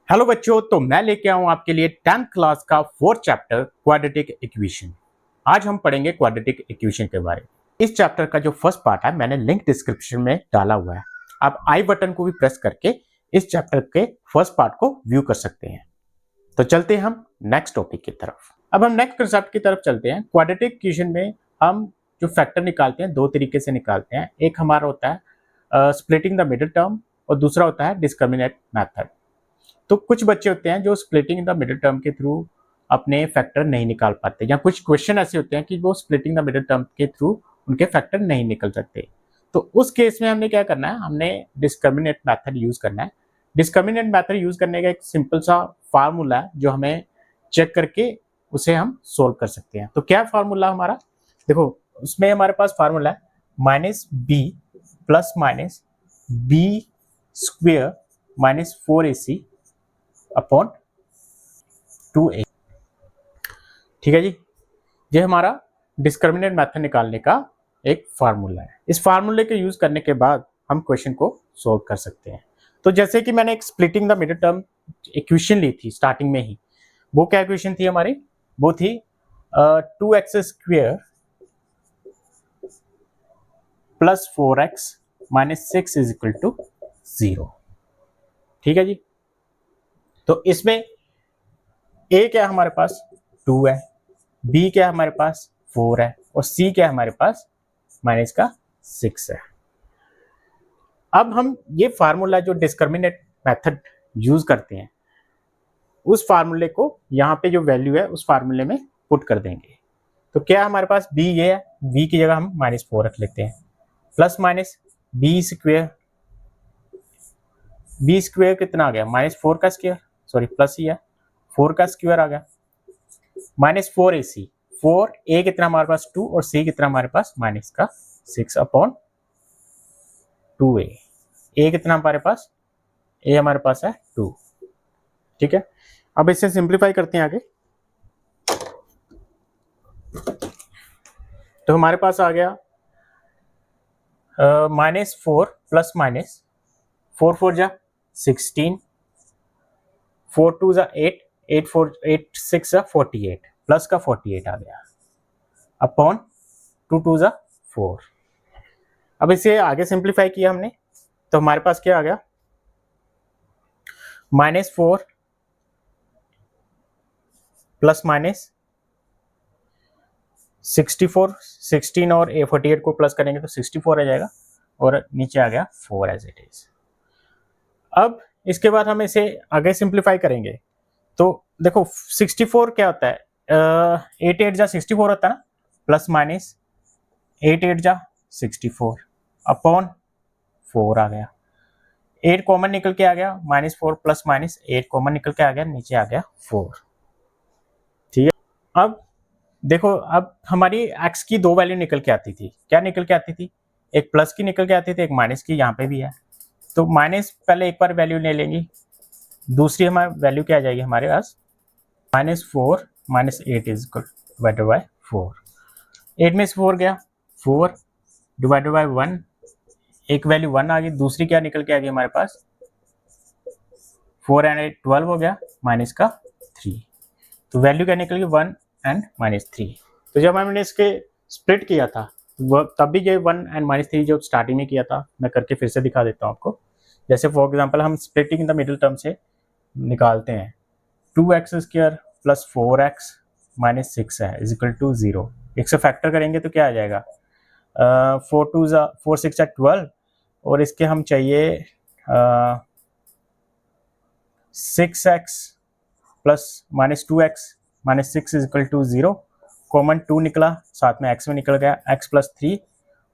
Hello बच्चों, तो मैं लेके आऊं आपके लिए 10th क्लास का 4th चैप्टर क्वाड्रेटिक इक्वेशन। आज हम पढ़ेंगे क्वाड्रेटिक इक्वेशन के बारे में। इस चैप्टर का जो फर्स्ट पार्ट है मैंने लिंक डिस्क्रिप्शन में डाला हुआ है। आप आई बटन को भी प्रेस करके इस चैप्टर के फर्स्ट पार्ट को व्यू कर सकते हैं। तो चलते हैं हम नेक्स्ट टॉपिक की तरफ। अब हम नेक्स्ट कंसेप्ट की तरफ चलते हैं। क्वाड्रेटिक इक्वेशन में हम जो फैक्टर निकालते हैं दो तरीके से निकालते हैं। एक हमारा होता है स्प्लिटिंग द मिडिल टर्म और दूसरा होता है डिस्क्रिमिनेंट मेथड। तो कुछ बच्चे होते हैं जो स्प्लिटिंग द मिडिल टर्म के थ्रू अपने फैक्टर नहीं निकाल पाते, या कुछ क्वेश्चन ऐसे होते हैं कि वो स्प्लिटिंग द मिडिल टर्म के थ्रू उनके फैक्टर नहीं निकल सकते। तो उस केस में हमने क्या करना है, हमने डिस्क्रिमिनेंट मेथड यूज करना है। डिस्क्रिमिनेंट मेथड यूज करने का एक सिंपल सा फार्मूला है जो हमें चेक करके उसे हम सोल्व कर सकते हैं। तो क्या फार्मूला हमारा, देखो उसमें हमारे पास फार्मूला है -b plus minus b square minus 4ac upon 2a। ठीक है जी, ये हमारा डिस्क्रिमिनेंट मेथड निकालने का एक फार्मूला है। इस फार्मूले के यूज करने के बाद हम क्वेश्चन को सोल्व कर सकते हैं। तो जैसे कि मैंने एक splitting the middle term equation ली थी स्टार्टिंग में ही, वो क्या इक्वेशन थी हमारी, वो थी 2x square plus 4x minus 6 is equal to 0। ठीक है जी, तो इसमें a क्या है हमारे पास 2 है, b क्या है हमारे पास 4 है और c क्या है हमारे पास माइनस का 6 है। अब हम ये फार्मूला जो डिस्क्रिमिनेंट मेथड यूज करते हैं उस फार्मूले को यहाँ पे जो वैल्यू है उस फार्मूले में पुट कर देंगे। तो क्या हमारे पास b ये है, b की जगह हम -4 रख लेते हैं, प्लस माइनस b स्क्वेयर कितना आ गया -4 का स्क्वायर, सॉरी प्लस ही है 4 का स्क्वायर आ गया, -4ac, 4a कितना हमारे पास 2 और c कितना हमारे पास माइनस का 6 अपॉन 2a। a कितना हमारे पास, a हमारे पास है 2। ठीक है, अब इसे सिंप्लीफाई करते हैं आगे। तो हमारे पास आ गया -4 प्लस माइनस 4 4 जा 16, 4 2 जा 8, 8 6 जा 48, प्लस का 48 आ गया अपॉन 2 2 जा 4। अब इसे आगे सिंप्लीफाई किया हमने तो हमारे पास क्या आ गया, -4 प्लस माइनस 64, 16 और 48 को प्लस करेंगे तो 64 आ जाएगा और नीचे आ गया 4 एज इट इज। अब इसके बाद हम इसे आगे सिंप्लीफाई करेंगे तो देखो 64 क्या होता है, 8 8 जा 64 होता है ना, प्लस माइनस 8 8 जा 64 अपॉन 4 आ गया, 8 कॉमन निकल के आ गया, -4 प्लस माइनस 8 कॉमन निकल के आ गया, नीचे आ गया 4। ठीक है, अब देखो अब हमारी x की दो वैल्यू निकल के आती थी, क्या निकल के आती थी, एक प्लस की निकल के आती थी, एक माइनस की, यहाँ पे भी है। तो माइनस पहले एक बार वैल्यू ले लेंगी, दूसरी हमारी वैल्यू क्या आ जाएगी हमारे पास -4 -8 इज डिवाइडेड बाय 4। 8 में से 4 गया, 4 डिवाइडेड बाय 1, एक वैल्यू 1 आ गई, दूसरी क्या निकल के आ गई हमारे पास 4 एंड 8 12 हो गया, माइनस का 3। तो वैल्यू क्या निकल गई 1 एंड -3। तो जब हमने इसके स्प्लिट किया था तब भी ये 1 एंड -3 जो स्टार्टिंग में किया था, मैं करके फिर से दिखा देता हूँ आपको। जैसे फॉर एग्जांपल हम splitting in the middle term से निकालते हैं, 2x square plus 4x minus 6 है इज इक्वल टू 0। एक से फैक्टर करेंगे तो क्या आ जाएगा, 4 6 12 और इसके हम चाहिए 6x plus -2x minus 6 is equal to 0। Common 2 निकला, साथ में x में निकल गया x प्लस 3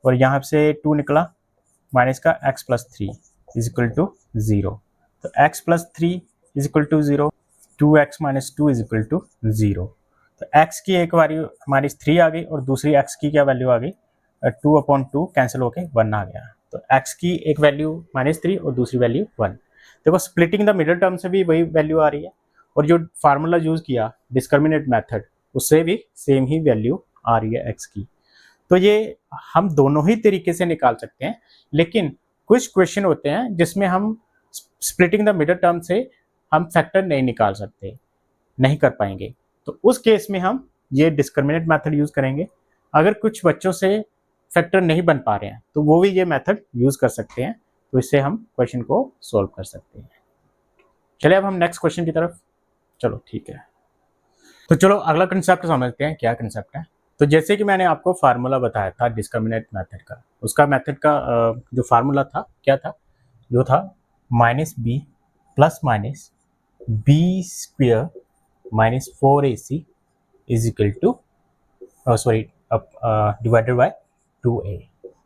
और यहाँ से 2 निकला माइनस का x plus 3 is equal to 0। तो x plus 3 is equal to 0, 2x minus 2 is equal to 0। तो x की एक वैल्यू हमारी 3 आ गई और दूसरी x की क्या वैल्यू आ गई 2/2 कैंसिल होके 1 आ गया। तो x की एक वैल्यू -3 और दूसरी वैल्यू 1। देखो स्प्लिटिंग द मिडिल टर्म से भी वही वैल्यू आ रही है और जो फार्मूला यूज किया डिस्क्रिमिनेंट मेथड उससे भी सेम ही वैल्यू आ रही है x की। तो ये हम दोनों ही तरीके से निकाल सकते हैं, लेकिन कुछ क्वेश्चन होते हैं जिसमें हम स्प्लिटिंग द मिडिल टर्म से हम फैक्टर नहीं निकाल सकते, नहीं कर पाएंगे, तो उस केस में हम ये डिस्क्रिमिनेट मेथड यूज करेंगे। अगर कुछ बच्चों से फैक्टर नहीं बन पा रहे हैं तो वो भी ये मेथड यूज कर सकते हैं, तो इससे हम क्वेश्चन को सॉल्व कर सकते हैं। चलिए अब हम नेक्स्ट क्वेश्चन की तरफ, चलो ठीक है। तो चलो अगला कंसेप्ट समझते हैं, क्या कंसेप्ट है। तो जैसे कि मैंने आपको फार्मूला बताया था डिस्क्रिमिनेट मेथड का, उसका मेथड का जो फार्मूला था क्या था, जो था -b plus minus b square minus 4ac is equal to sorry divided by 2a।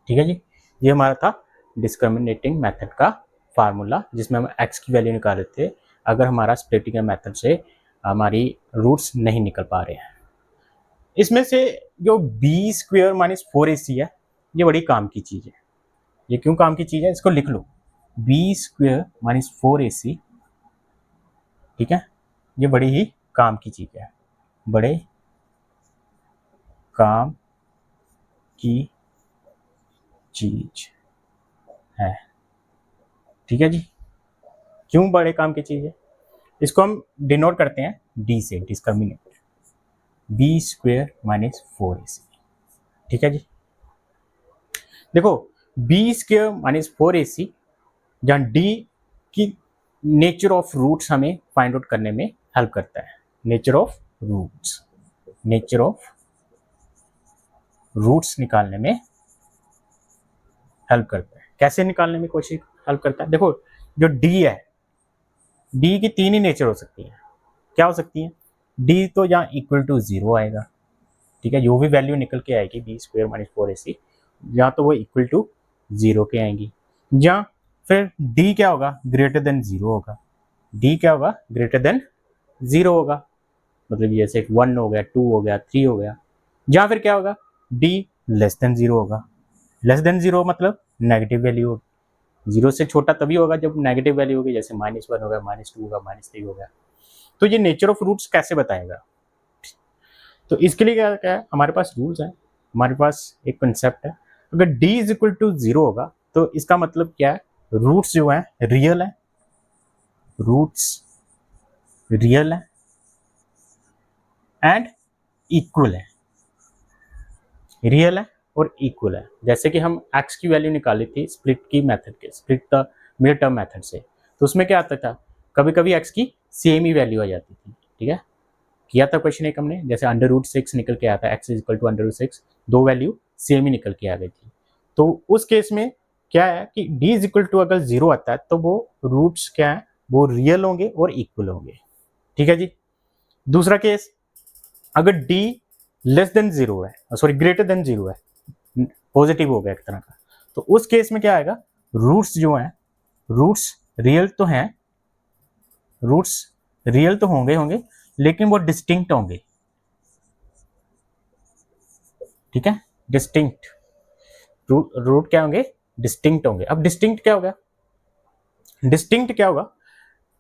ठीक है जी, ये हमारा था डिस्क्रिमिनेटिंग मेथड का फार्मूला, जिसमें हम x की वैल्यू निकाल रहे थे अगर हमारा स्प्लिटिंग मेथड से हमारी रूट्स नहीं निकल पा रहे हैं। इसमें से जो बी स्क्वेयर माइनस 4ac है, ये बड़ी काम की चीज़ है। ये क्यों काम की चीज़ है, इसको लिख लो, बी स्क्वेयर माइनस 4ac, ठीक है, ये बड़ी ही काम की चीज़ है, बड़े काम की चीज है। ठीक है जी, क्यों बड़े काम की चीज है, इसको हम डिनोट करते हैं डी से, discriminate B square minus 4ac। ठीक है जी, देखो बी स्क्वेयर माइनस 4ac जहाँ डी की नेचर ऑफ रूट्स हमें फाइंड आउट करने में हेल्प करता है। Nature of roots, nature of roots निकालने में हेल्प करता है। कैसे निकालने में कोशिश हेल्प करता है, देखो जो डी है, डी की तीन ही नेचर हो सकती है। क्या हो सकती है, डी तो यहाँ इक्वल टू 0 आएगा, ठीक है, जो भी वैल्यू निकल के आएगी बी स्क्वेयर माइनस 4ac, या तो वो इक्वल टू 0 के आएंगी, या फिर डी क्या होगा, ग्रेटर देन 0 होगा। डी क्या होगा, ग्रेटर देन 0 होगा, मतलब जैसे 1 हो गया, 2 हो गया, 3 हो गया। या फिर क्या होगा, डी लेस देन 0 होगा। लेस देन 0 मतलब नेगेटिव वैल्यू होगी। 0 से छोटा तभी होगा जब नेगेटिव वैल्यू होगी, जैसे -1 होगा, -2 होगा, -3 होगा। तो ये नेचर ऑफ रूट्स कैसे बताएगा, तो इसके लिए क्या क्या है, हमारे पास रूल्स है, हमारे पास एक कंसेप्ट है। अगर d इज इक्वल टू 0 होगा तो इसका मतलब क्या है, रूट्स जो है रियल है, रूट्स रियल है एंड इक्वल है, रियल है और इक्वल है। जैसे कि हम x की वैल्यू निकाली थी स्प्लिट की मेथड के, split the mid term method से, तो उसमें क्या आता था, कभी कभी x की सेम ही वैल्यू आ जाती थी। ठीक है, किया था क्वेश्चन एक हमने, जैसे √6 निकल के आया था, x इज इक्वल टू √6, दो वैल्यू सेम ही निकल के आ गई थी। तो उस केस में क्या है कि d इज इक्वल टू अगर 0 आता है तो वो रूट्स क्या है, वो रियल होंगे और इक्वल होंगे। ठीक है जी, दूसरा केस, अगर d लेस देन 0 है, सॉरी ग्रेटर देन 0 है, पॉजिटिव हो गया एक तरह का, तो उस केस में क्या आएगा, रूट्स जो हैं, रूट्स रियल तो हैं, रूट्स रियल तो होंगे होंगे लेकिन वो डिस्टिंक्ट होंगे। ठीक है, डिस्टिंक्ट रूट क्या होंगे, डिस्टिंक्ट होंगे। अब डिस्टिंक्ट क्या होगा, डिस्टिंक्ट क्या होगा,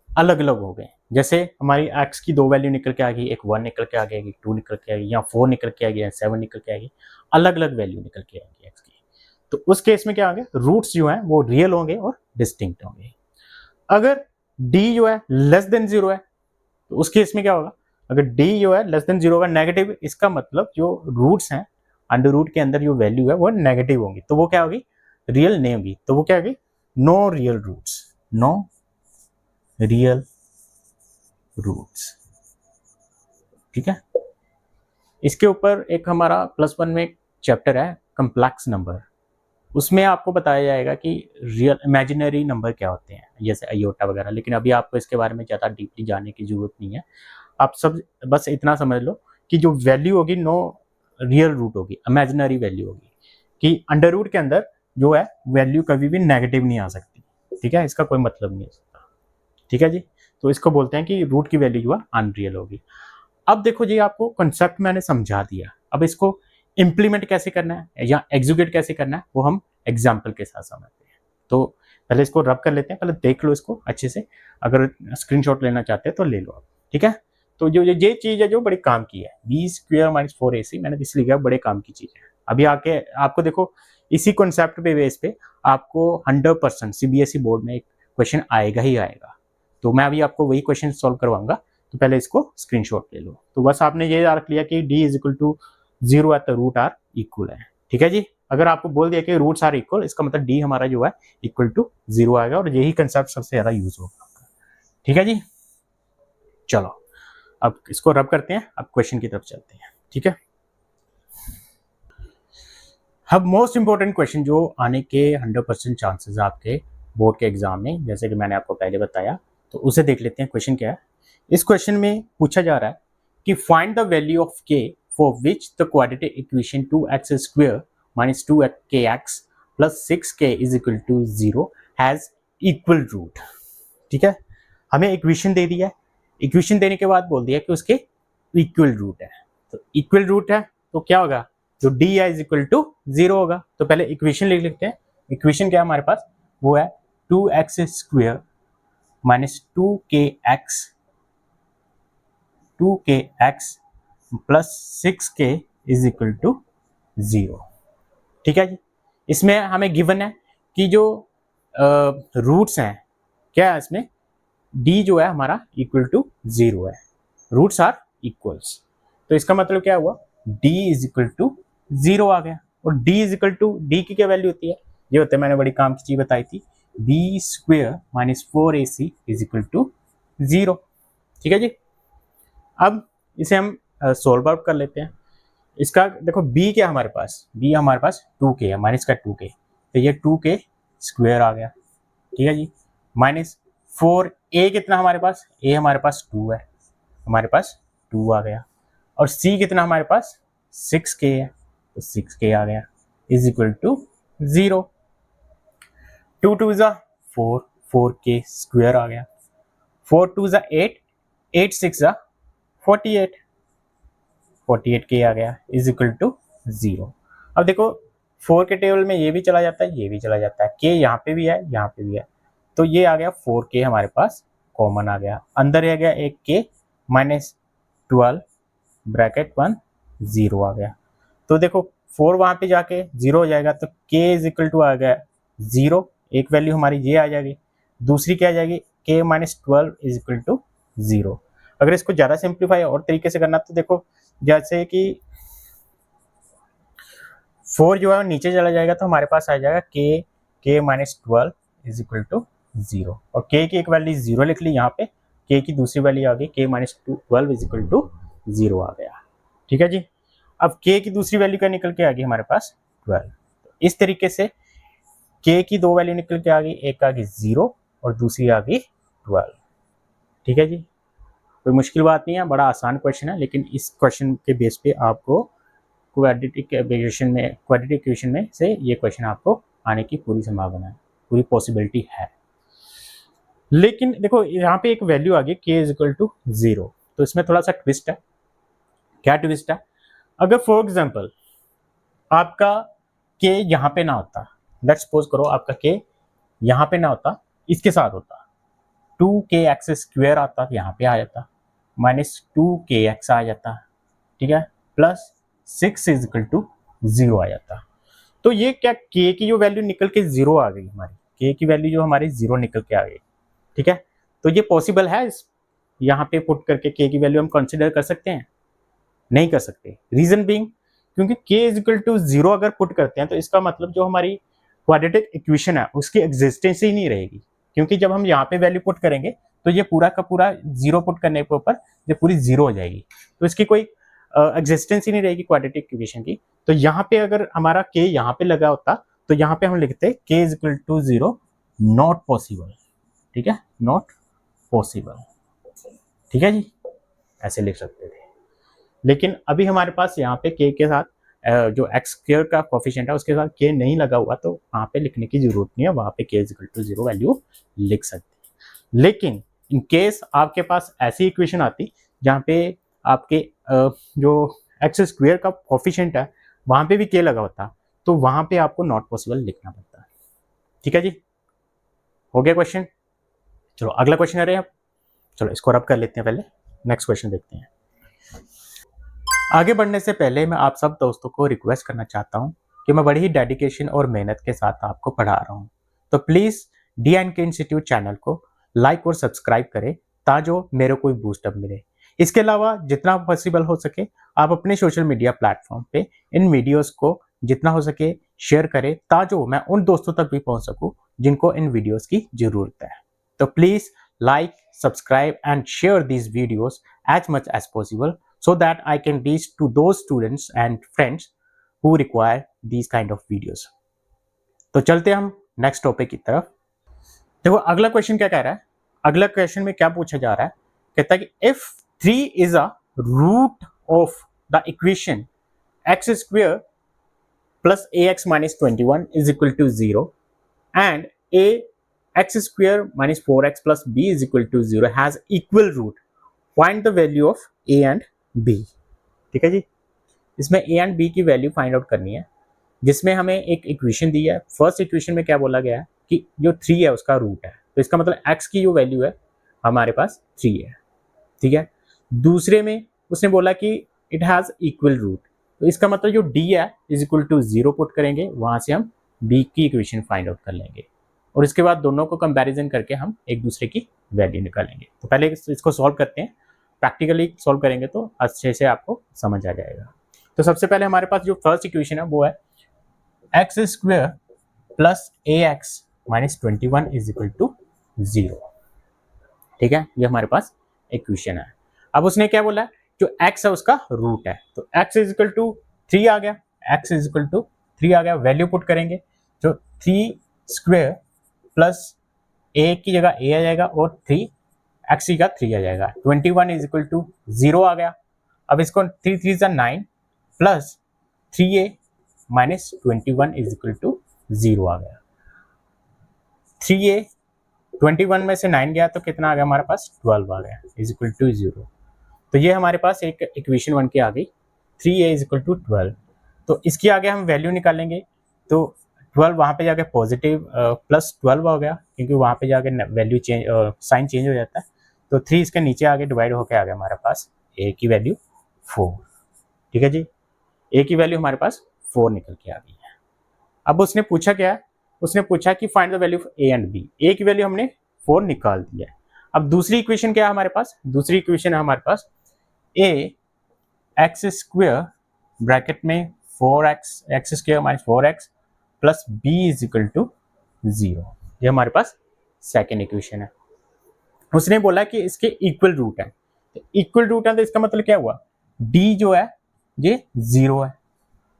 अलग अलग हो गए। जैसे हमारी x की दो वैल्यू निकल के आ गई, एक 1 निकल के आ गई, एक 2 निकल के आ गई, या 4 निकल के आ गई, या 7 निकल के आ गई, अलग अलग वैल्यू निकल के आएगी x की। तो उस केस में क्या होंगे, रूट्स जो हैं वो रियल होंगे और डिस्टिंक्ट होंगे। अगर d जो है लेस देन 0 है, तो उस केस में क्या होगा, अगर d जो है लेस देन 0 का नेगेटिव, इसका मतलब जो रूट्स हैं, अंडर रूट के अंदर जो वैल्यू है वो नेगेटिव होंगी, तो वो क्या होगी, रियल नहीं होगी, तो वो क्या होगी, no real roots, no real roots. ठीक है, इसके ऊपर एक हमारा +1 में चैप्टर है कम्प्लेक्स नंबर, उसमें आपको बताया जाएगा कि रियल इमेजिनरी नंबर क्या होते हैं, जैसे आयोटा वगैरह, लेकिन अभी आपको इसके बारे में ज़्यादा डीपली जानने की जरूरत नहीं है। आप सब बस इतना समझ लो कि जो वैल्यू होगी नो रियल रूट होगी, इमेजिनरी वैल्यू होगी, कि अंडर रूट के अंदर जो है वैल्यू कभी भी नेगेटिव नहीं आ सकती। ठीक है, इसका कोई मतलब नहीं हो सकता। ठीक है जी, तो इसको बोलते हैं कि रूट की वैल्यू जो है अनरियल होगी। अब देखो जी, आपको कंसेप्ट मैंने समझा दिया, अब इसको इम्प्लीमेंट कैसे करना है या एग्जीक्यूट कैसे करना है वो हम एग्जाम्पल के साथ समझते हैं। तो पहले इसको रब कर लेते हैं, पहले देख लो इसको अच्छे से, अगर स्क्रीनशॉट लेना चाहते हैं तो ले लो आप। ठीक है, तो जो ये चीज़ है जो बड़े काम की है, बी स्क्वेयर माइनस 4ac, मैंने इसलिए लिखा बड़े काम की चीज़ है। अभी आके आपको देखो इसी कॉन्सेप्ट पे बेस पे आपको 100% CBSE बोर्ड में एक क्वेश्चन आएगा ही आएगा। तो मैं अभी आपको वही क्वेश्चन सॉल्व करवाऊंगा, तो पहले इसको स्क्रीनशॉट ले लो। तो बस आपने ये रख लिया कि d इज इक्वल टू 0 है तो रूट आर इक्वल है। ठीक है जी, अगर आपको बोल दिया कि रूट्स आर इक्वल, इसका मतलब d हमारा जो है इक्वल टू 0 आएगा, और यही कंसेप्ट सबसे ज्यादा यूज होगा। ठीक है जी, चलो अब इसको रब करते हैं, अब क्वेश्चन की तरफ चलते हैं। ठीक है, अब मोस्ट इंपॉर्टेंट क्वेश्चन जो आने के 100% चांसेस है आपके बोर्ड के एग्जाम में, जैसे कि मैंने आपको पहले बताया, तो उसे देख लेते हैं। क्वेश्चन क्या है? इस क्वेश्चन में पूछा जा रहा है कि find the value of k for which the quadratic equation 2x square minus 2kx plus 6k is equal to 0 has equal root. ठीक है, हमें इक्वेशन दे दिया है, इक्वेशन देने के बाद बोल दिया कि उसके इक्वल रूट है। तो इक्वल रूट है तो क्या होगा, जो d है इज इक्वल टू 0 होगा। तो पहले इक्वेशन लिख लेते हैं। इक्वेशन क्या है हमारे पास, वो है 2x square minus 2kx plus 6k is equal to 0। ठीक है जी, इसमें हमें गिवन है कि जो रूट्स हैं, क्या है इसमें, d जो है हमारा इक्वल टू 0 है, रूट्स आर इक्वल्स। तो इसका मतलब क्या हुआ, d इज इक्वल टू 0 आ गया। और d is equal to, d की क्या वैल्यू होती है, ये होता है, मैंने बड़ी काम की चीज बताई थी, b square minus 4ac is equal to 0। ठीक है जी, अब इसे हम सोल्व आउट कर लेते हैं। इसका देखो b क्या हमारे पास, b हमारे पास 2k है, माइनस का 2k, तो ये 2k स्क्वायर आ गया। ठीक है जी, माइनस 4a कितना हमारे पास, a हमारे पास 2 है, हमारे पास 2 आ गया। और c कितना हमारे पास 6k है, तो 6k आ गया इज इक्वल टू 0। 2 2 जा 4, 4k स्क्वायर आ गया, 4 2 जा 8, 8 6 जा 48, 48k आ गया इज इक्वल टू 0। अब देखो 4 के टेबल में ये भी चला जाता है, ये भी चला जाता है, k यहाँ पे भी है, यहाँ पे भी है, तो ये आ गया 4k हमारे पास कॉमन आ गया, अंदर आ गया एक k माइनस 12 ब्रैकेट 1 0 आ गया। तो देखो 4 वहां पे जाके 0 हो जाएगा, तो k इज इक्वल टू आ गया 0, एक वैल्यू हमारी ये आ जाएगी, दूसरी क्या आ जाएगी, k minus 12 is equal to 0। अगर इसको ज़्यादा सिंप्लीफाई और तरीके से करना, तो देखो जैसे कि 4 जो है नीचे चला जाएगा, तो हमारे पास आ जाएगा k minus 12 is equal to 0, और k की एक वैल्यू 0 लिख ली यहाँ पे, k की दूसरी वैल्यू आ गई k minus 12 is equal to 0 आ गया। ठीक है जी, अब k की दूसरी वैल्यू क्या निकल के आ गई हमारे पास 12। तो इस तरीके से k की दो वैल्यू निकल के आ गई, एक आ गई 0 और दूसरी आ गई 12। ठीक है जी, कोई मुश्किल बात नहीं है, बड़ा आसान क्वेश्चन है, लेकिन इस क्वेश्चन के बेस पे आपको क्वाड्रेटिक इक्वेशन में से ये क्वेश्चन आपको आने की पूरी संभावना है, पूरी पॉसिबिलिटी है। लेकिन देखो यहाँ पे एक वैल्यू आ गई k इज इक्वल टू 0, तो इसमें थोड़ा सा ट्विस्ट है। क्या ट्विस्ट है, अगर फॉर एग्जाम्पल आपका k यहाँ पे ना होता, लेट्स सपोज करो आपका k यहाँ पे ना होता, इसके साथ होता, 2kx स्क्वायर आता तो यहाँ पे आ जाता, माइनस 2kx आ जाता, ठीक है, प्लस 6 इज इक्वल टू 0 आ जाता। तो ये क्या k की जो वैल्यू निकल के 0 आ गई, हमारी k की वैल्यू जो हमारी 0 निकल के आ गई। ठीक है, तो ये पॉसिबल है, यहाँ पे पुट करके k की वैल्यू हम कंसिडर कर सकते हैं, नहीं कर सकते। रीजन बीइंग, क्योंकि k इज इक्वल टू 0 अगर पुट करते हैं तो इसका मतलब जो हमारी क्वाड्रेटिक इक्वेशन है उसकी एग्जिस्टेंस ही नहीं रहेगी, क्योंकि जब हम यहाँ पे वैल्यू पुट करेंगे तो ये पूरा का पूरा 0 पुट करने के ऊपर ये पूरी 0 हो जाएगी, तो इसकी कोई एग्जिस्टेंस ही नहीं रहेगी क्वाड्रेटिक इक्वेशन की। तो यहाँ पे अगर हमारा k यहाँ पे लगा होता तो यहाँ पे हम लिखते k is equal to 0 not possible. ठीक है, नॉट पॉसिबल। ठीक है जी, ऐसे लिख सकते थे, लेकिन अभी हमारे पास यहाँ पे k के साथ जो एक्स स्क्वायर का कोफिशिएंट है उसके साथ k नहीं लगा हुआ, तो वहाँ पे लिखने की जरूरत नहीं है, वहाँ पे k is equal to 0 value लिख सकते हैं। लेकिन इन केस आपके पास ऐसी इक्वेशन आती जहाँ पे आपके जो एक्स स्क्वायर का कोफिशिएंट है वहाँ पे भी k लगा होता, तो वहाँ पे आपको नॉट पॉसिबल लिखना पड़ता है। ठीक है जी, हो गया क्वेश्चन। चलो अगला क्वेश्चन आ रहे हैं आप, चलो इसको रब कर लेते हैं, पहले नेक्स्ट क्वेश्चन देखते हैं। आगे बढ़ने से पहले मैं आप सब दोस्तों को रिक्वेस्ट करना चाहता हूं कि मैं बड़ी ही डेडिकेशन और मेहनत के साथ आपको पढ़ा रहा हूं, तो प्लीज़ DNK इंस्टीट्यूट चैनल को लाइक और सब्सक्राइब करें ताकि मेरे को बूस्टअप मिले। इसके अलावा जितना पॉसिबल हो सके आप अपने सोशल मीडिया प्लेटफॉर्म पे इन वीडियोस को जितना हो सके शेयर करें ताकि मैं उन दोस्तों तक भी पहुंच सकूं जिनको इन वीडियोस की जरूरत है। तो please like, subscribe and share these videos as much as possible so that I can reach to those students and friends who require these kind of videos। तो चलते हम नेक्स्ट टॉपिक की तरफ। देखो अगला क्वेश्चन क्या कह रहा है, अगला क्वेश्चन में क्या पूछा जा रहा है, कहता है कि if 3 is a root of the equation x square plus a x minus 21 is equal to 0 and a x square minus 4x plus b is equal to 0 has equal root, find the value of a and b. ठीक है जी, इसमें a and b की value find out करनी है, जिसमें हमें एक इक्वेशन दी है। फर्स्ट इक्वेशन में क्या बोला गया है कि जो 3 है उसका रूट है, तो इसका मतलब x की जो वैल्यू है हमारे पास 3 है। ठीक है, दूसरे में उसने बोला कि इट हैज इक्वल रूट, तो इसका मतलब जो d है इज इक्वल टू 0 पुट करेंगे, वहां से हम b की इक्वेशन फाइंड आउट कर लेंगे और इसके बाद दोनों को कंपैरिजन करके हम एक दूसरे की वैल्यू निकालेंगे। तो पहले इसको सॉल्व करते हैं, प्रैक्टिकली सॉल्व करेंगे तो अच्छे से आपको समझ आ जाएगा। तो सबसे पहले हमारे पास जो फर्स्ट इक्वेशन है वो है x square plus a x minus 21 is equal to 0। ठीक है, ये हमारे पास इक्वेशन है। अब उसने क्या बोला है, जो x है उसका रूट है, तो x इज इक्वल टू 3 आ गया, x इज इक्वल टू 3 आ गया, वैल्यू पुट करेंगे, जो 3 स्क्वायर प्लस a की जगह a आ जाएगा और 3 x की जगह 3 आ जाएगा, 21 इज इक्वल टू 0 आ गया। अब इसको 3 3 जा 9 plus 3a minus 21 is equal to 0 आ गया। 3a 21 में से 9 गया तो कितना आ गया हमारे पास, 12 आ गया इज इक्वल टू 0। तो ये हमारे पास एक इक्वेशन बन के आ गई, 3a इज इक्वल टू 12। तो इसकी आगे हम वैल्यू निकालेंगे, तो 12 वहाँ पे जाके पॉजिटिव प्लस 12 हो गया, क्योंकि वहाँ पे जाके वैल्यू चेंज साइन चेंज हो जाता है। तो 3 इसके नीचे आगे डिवाइड होके आ गया हमारे पास a की वैल्यू 4। ठीक है जी, a की वैल्यू हमारे पास 4 निकल के आ गई है। अब उसने पूछा क्या, उसने पूछा कि find the value of a and b। a की वैल्यू हमने 4 निकाल दी है। अब दूसरी इक्वेशन क्या है हमारे पास, दूसरी इक्वेशन है हमारे पास a एक्स स्क्वायर ब्रैकेट में 4x x square minus 4x plus b is equal to 0। ये हमारे पास सेकेंड इक्वेशन है। उसने बोला कि इसके इक्वल रूट है, तो इक्वल रूट है तो इसका मतलब क्या हुआ, d जो है ये 0 है।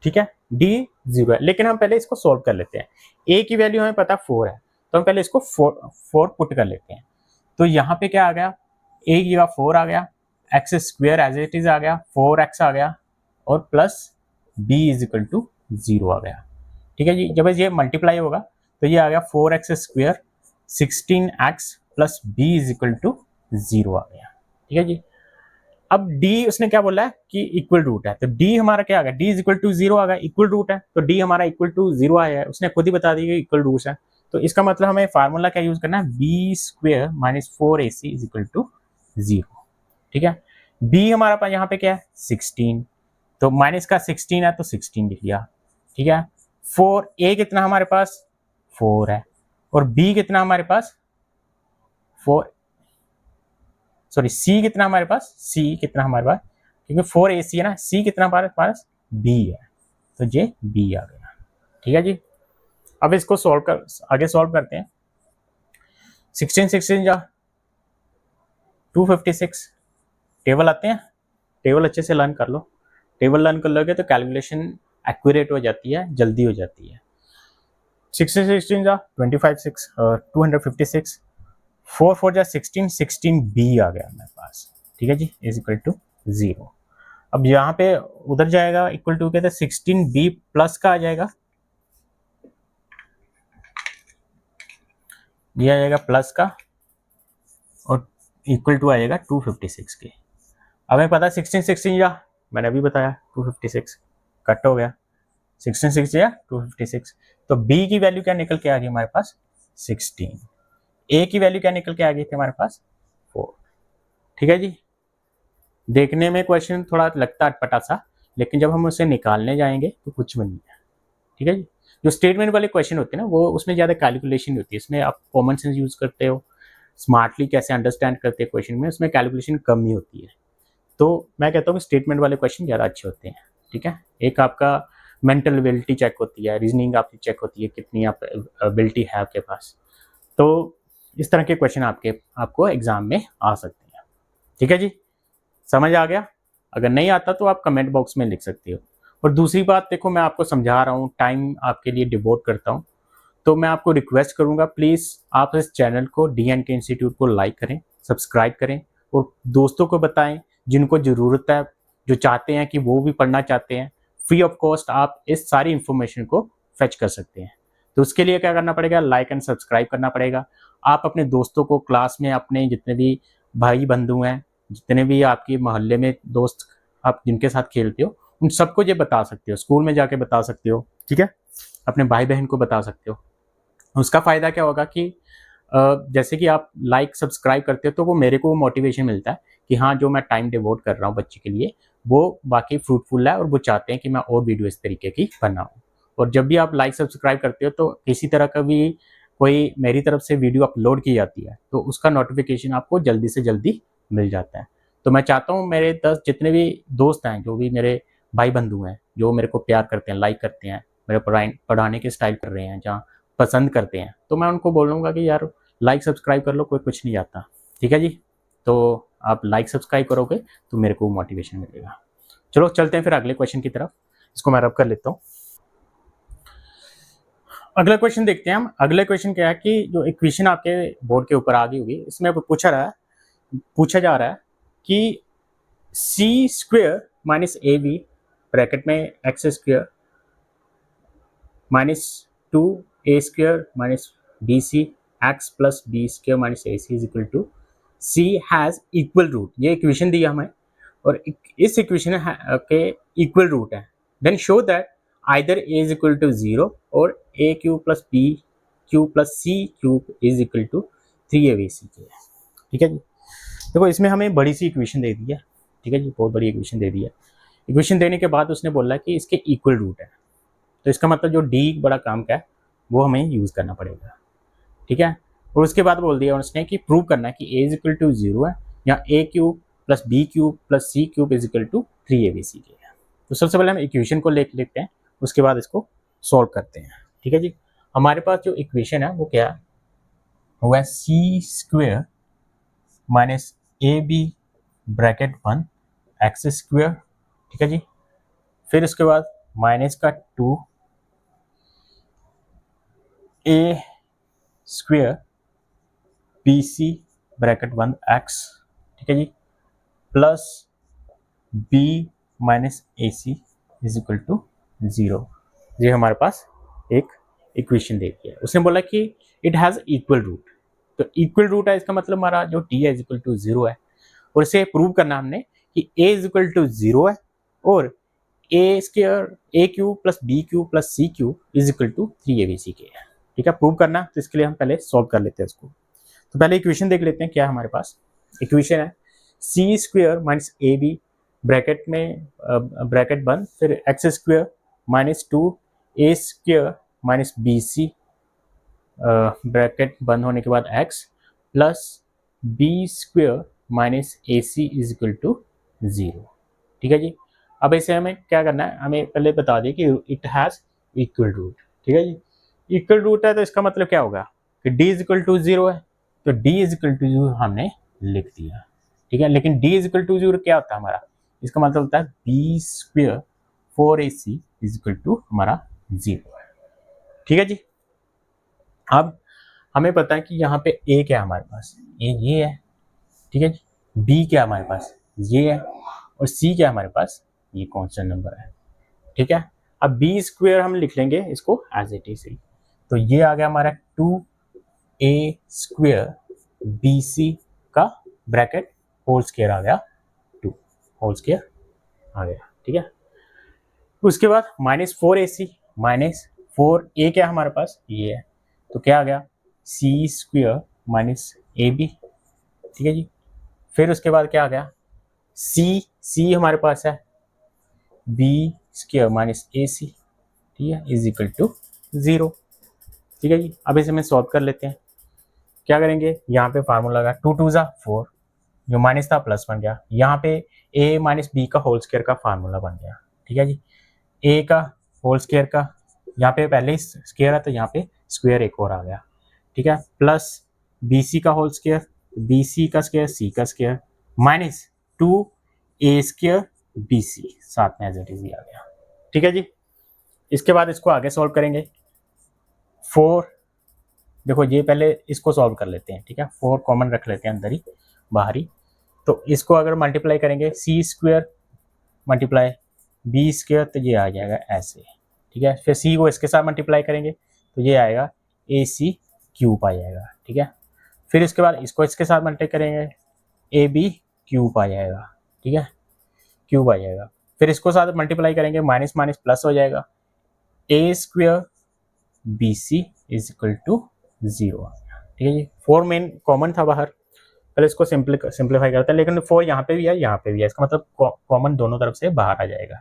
ठीक है, d 0 है, लेकिन हम पहले इसको सॉल्व कर लेते हैं। a की वैल्यू हमें पता 4 है, तो हम पहले इसको 4 पुट कर लेते हैं। तो यहाँ पे क्या आ गया, a की जगह 4 आ गया, X square as it is आ गया, 4x आ गया और plus b is equal to 0 आ गया। ठीक है जी, जब ये मल्टीप्लाई होगा तो ये आ गया 4x square 16x plus b is equal to 0 आ गया। ठीक है जी, अब d उसने क्या बोला है कि इक्वल रूट है, तो d हमारा क्या आ गया, d इज इक्वल टू 0 आ गया, इक्वल रूट है तो d हमारा इक्वल टू 0 आया है, उसने खुद ही बता दिया कि इक्वल रूट है। तो इसका मतलब हमें फार्मूला क्या यूज करना है, b square minus 4ac is equal to 0। ठीक है, b हमारा पास यहाँ पे क्या है 16, तो माइनस का 16 है तो 16 लिख लिया। ठीक है, 4a कितना हमारे पास 4 है और b कितना हमारे पास 4, सॉरी c कितना हमारे पास, c कितना हमारे पास, क्योंकि 4ac है ना, c कितना हमारे पास b है, तो ये b आ गया। ठीक है जी, अब इसको सॉल्व कर आगे सॉल्व करते हैं। 16 16 जा 256, टेबल आते हैं, टेबल अच्छे से लर्न कर लो, टेबल लर्न कर लोगे तो कैलकुलेशन एक्यूरेट हो जाती है, जल्दी हो जाती है। 16 16 जा 25 6 256, 4 4 जा 16 16 b आ गया मेरे पास। ठीक है जी, इज इक्वल टू 0। अब यहाँ पे उधर जाएगा इक्वल टू के, तो 16 b प्लस का आ जाएगा, ये आ जाएगा प्लस का और इक्वल टू आएगा 256 के। अब हमें पता है 16 16 या मैंने अभी बताया 256 कट हो गया, 16 6 या 256, तो b की वैल्यू क्या निकल के आ गई हमारे पास 16, a की वैल्यू क्या निकल के आ गई थी हमारे पास 4। ठीक है जी, देखने में क्वेश्चन थोड़ा लगता है अटपटा सा, लेकिन जब हम उसे निकालने जाएंगे तो कुछ भी नहीं है। ठीक है जी, जो स्टेटमेंट वाले क्वेश्चन होते हैं ना वो उसमें ज़्यादा कैलकुलेशन होती है, इसमें आप कॉमन सेंस यूज करते हो, स्मार्टली कैसे अंडरस्टैंड करते हैं क्वेश्चन में, उसमें कैलकुलेशन कम ही होती है। तो मैं कहता हूँ कि स्टेटमेंट वाले क्वेश्चन ज़्यादा अच्छे होते हैं। ठीक है, एक आपका मेंटल एबिलिटी चेक होती है, रीजनिंग आपकी चेक होती है, कितनी आप एबिलिटी है आपके पास। तो इस तरह के क्वेश्चन आपको एग्जाम में आ सकते हैं। ठीक है जी, समझ आ गया? अगर नहीं आता तो आप कमेंट बॉक्स में लिख सकते हो। और दूसरी बात देखो, मैं आपको समझा रहा हूँ, टाइम आपके लिए डिवोट करता हूँ, तो मैं आपको रिक्वेस्ट करूंगा प्लीज़ आप इस चैनल को DNK इंस्टीट्यूट को लाइक करें, सब्सक्राइब करें और दोस्तों को बताएं जिनको ज़रूरत है, जो चाहते हैं कि वो भी पढ़ना चाहते हैं। फ्री ऑफ कॉस्ट आप इस सारी इन्फॉर्मेशन को फेच कर सकते हैं। तो उसके लिए क्या करना पड़ेगा, लाइक एंड सब्सक्राइब करना पड़ेगा। आप अपने दोस्तों को, क्लास में अपने जितने भी भाई बंधु हैं, जितने भी आपके मोहल्ले में दोस्त आप जिनके साथ खेलते हो, उन सबको ये बता सकते हो, स्कूल में जाके बता सकते हो। ठीक है, अपने भाई बहन को बता सकते हो। उसका फ़ायदा क्या होगा कि जैसे कि आप लाइक सब्सक्राइब करते हो तो वो मेरे को मोटिवेशन मिलता है कि हाँ, जो मैं टाइम डिवोट कर रहा हूँ बच्चे के लिए वो बाकी फ्रूटफुल है और वो चाहते हैं कि मैं और वीडियो इस तरीके की बनाऊँ। और जब भी आप लाइक सब्सक्राइब करते हो तो किसी तरह का भी कोई मेरी तरफ से वीडियो अपलोड की जाती है तो उसका नोटिफिकेशन आपको जल्दी से जल्दी मिल जाता है। तो मैं चाहता हूँ मेरे 10 जितने भी दोस्त हैं, जो भी मेरे भाई बंधु हैं, जो मेरे को प्यार करते हैं, लाइक करते हैं, मेरे पढ़ाने के स्टाइल कर रहे हैं, जहाँ पसंद करते हैं, तो मैं उनको बोलूँगा कि यार लाइक सब्सक्राइब कर लो, कोई कुछ नहीं जाता। ठीक है जी, तो आप लाइक सब्सक्राइब करोगे तो मेरे को मोटिवेशन मिलेगा। चलो चलते हैं फिर अगले क्वेश्चन की तरफ, इसको मैं रब कर लेता हूँ। अगला क्वेश्चन देखते हैं हम। अगले क्वेश्चन क्या है कि जो इक्वेशन आपके बोर्ड के ऊपर आ गई होगी, इसमें पूछा जा रहा है कि C square minus A B bracket में X square minus 2a² minus bc x plus b square minus ac is equal to c has equal root. ये इक्वेशन दिया हमें और इस इक्वेशन के इक्वल रूट है। Then show that either a is equal to 0 और a cube plus b cube plus c cube is equal to 3abc के। ठीक है जी, देखो इसमें हमें बड़ी सी इक्वेशन दे दी है। ठीक है जी, बहुत बड़ी इक्वेशन दे दी है। इक्वेशन देने के बाद उसने बोला कि इसके इक्वल रूट है, तो इसका मतलब जो डी बड़ा काम का है वो हमें यूज़ करना पड़ेगा। ठीक है, और उसके बाद बोल दिया उसने कि प्रूव करना है कि a इज इक्वल टू 0 है या a cube plus b cube plus c cube is equal to 3abc के है। तो सबसे पहले हम इक्वेशन को लेते हैं, उसके बाद इसको सॉल्व करते हैं। ठीक है जी, हमारे पास जो इक्वेशन है वो क्या है, वो है C square minus A B bracket 1 X square. ठीक है जी, फिर उसके बाद माइनस का 2 A square B C bracket 1 X. ठीक है जी, plus B minus A C is equal to 0। ये हमारे पास एक इक्वेशन दे दी है। उसने बोला कि इट हैज़ इक्वल रूट, तो इक्वल रूट है इसका मतलब हमारा जो डी है इज इक्वल टू 0 है। और इसे प्रूव करना हमने कि ए इज इक्वल टू 0 है और A square A cube plus B cube plus C cube is equal to 3abc के है। ठीक है, प्रूव करना, तो इसके लिए हम पहले सॉल्व कर लेते हैं इसको। तो पहले इक्वेशन देख लेते हैं क्या है हमारे पास। इक्वेशन है C square minus A B bracket में ब्रैकेट बंद, फिर X square minus 2 A square minus B C bracket बंद होने के बाद X plus B square minus A C is equal to 0। ठीक है जी, अब इसे हमें क्या करना है, हमें पहले बता दिए कि इट हैज़ इक्वल रूट। ठीक है जी, इक्वल रूट है तो इसका मतलब क्या होगा कि d इज इक्वल टू 0 है, तो d इज इक्वल टू 0 हमने लिख दिया। ठीक है, लेकिन d इज इक्वल टू 0 क्या होता है हमारा, इसका मतलब होता है b square 4ac is equal to हमारा 0 है। ठीक है जी, अब हमें पता है कि यहाँ पे a क्या है हमारे पास, a ये है। ठीक है जी, b क्या है हमारे पास, ये है, और c क्या है हमारे पास, ये कांस्टेंट नंबर है। ठीक है, अब बी स्क्वेयर हम लिख लेंगे इसको एज इट इज, तो ये आ गया हमारा 2a स्क्वेयर बी सी का ब्रैकेट होल स्क्वेयर आ गया, 2 होल स्क्वेयर आ गया। ठीक है, उसके बाद -4ac माइनस 4a क्या हमारे पास, ये है, तो क्या आ गया सी स्क्वेयर माइनस ए बी। ठीक है जी, फिर उसके बाद क्या आ गया सी हमारे पास है बी स्क्वेयर माइनस ए सी, ठीक है, इज इक्वल टू 0। ठीक है जी, अब इसे हमें सॉल्व कर लेते हैं। क्या करेंगे, यहाँ पे फार्मूला लगा 2 2 ज़ा 4, जो माइनस था प्लस बन गया। यहाँ पे a माइनस बी का होल स्क्वायर का फार्मूला बन गया। ठीक है जी, a का होल स्क्वायर का, यहाँ पे पहले ही स्क्वायर है तो यहाँ पे स्क्वायर एक और आ गया। ठीक है, प्लस बी सी का होल स्क्वायर, बी सी का स्क्वायर, सी का square, minus 2a square B c, साथ में एज इट इज आ गया। ठीक है जी, इसके बाद इसको आगे सॉल्व करेंगे। 4, देखो ये पहले इसको सॉल्व कर लेते हैं। ठीक है, 4 कॉमन रख लेते हैं अंदर ही, बाहर ही। तो इसको अगर मल्टीप्लाई करेंगे सी स्क्वायर मल्टीप्लाई बी स्क्वायर, तो ये आ जाएगा ऐसे। ठीक है, फिर सी को इसके साथ मल्टीप्लाई करेंगे तो ये आएगा ए सी क्यूब आ जाएगा। ठीक है, फिर इसके बाद इसको इसके साथ मल्टीप्लाई करेंगे, ए बी क्यूब आ जाएगा। ठीक है, क्यूब आ जाएगा। फिर इसको साथ मल्टीप्लाई करेंगे, माइनस माइनस प्लस हो जाएगा, A square B C is equal to 0 आ गया। ठीक है जी, 4 मेन कॉमन था बाहर, पहले इसको सिंप्लीफाई करते हैं, लेकिन 4 यहाँ पे भी है, यहाँ पे भी है, इसका मतलब कॉमन दोनों तरफ से बाहर आ जाएगा।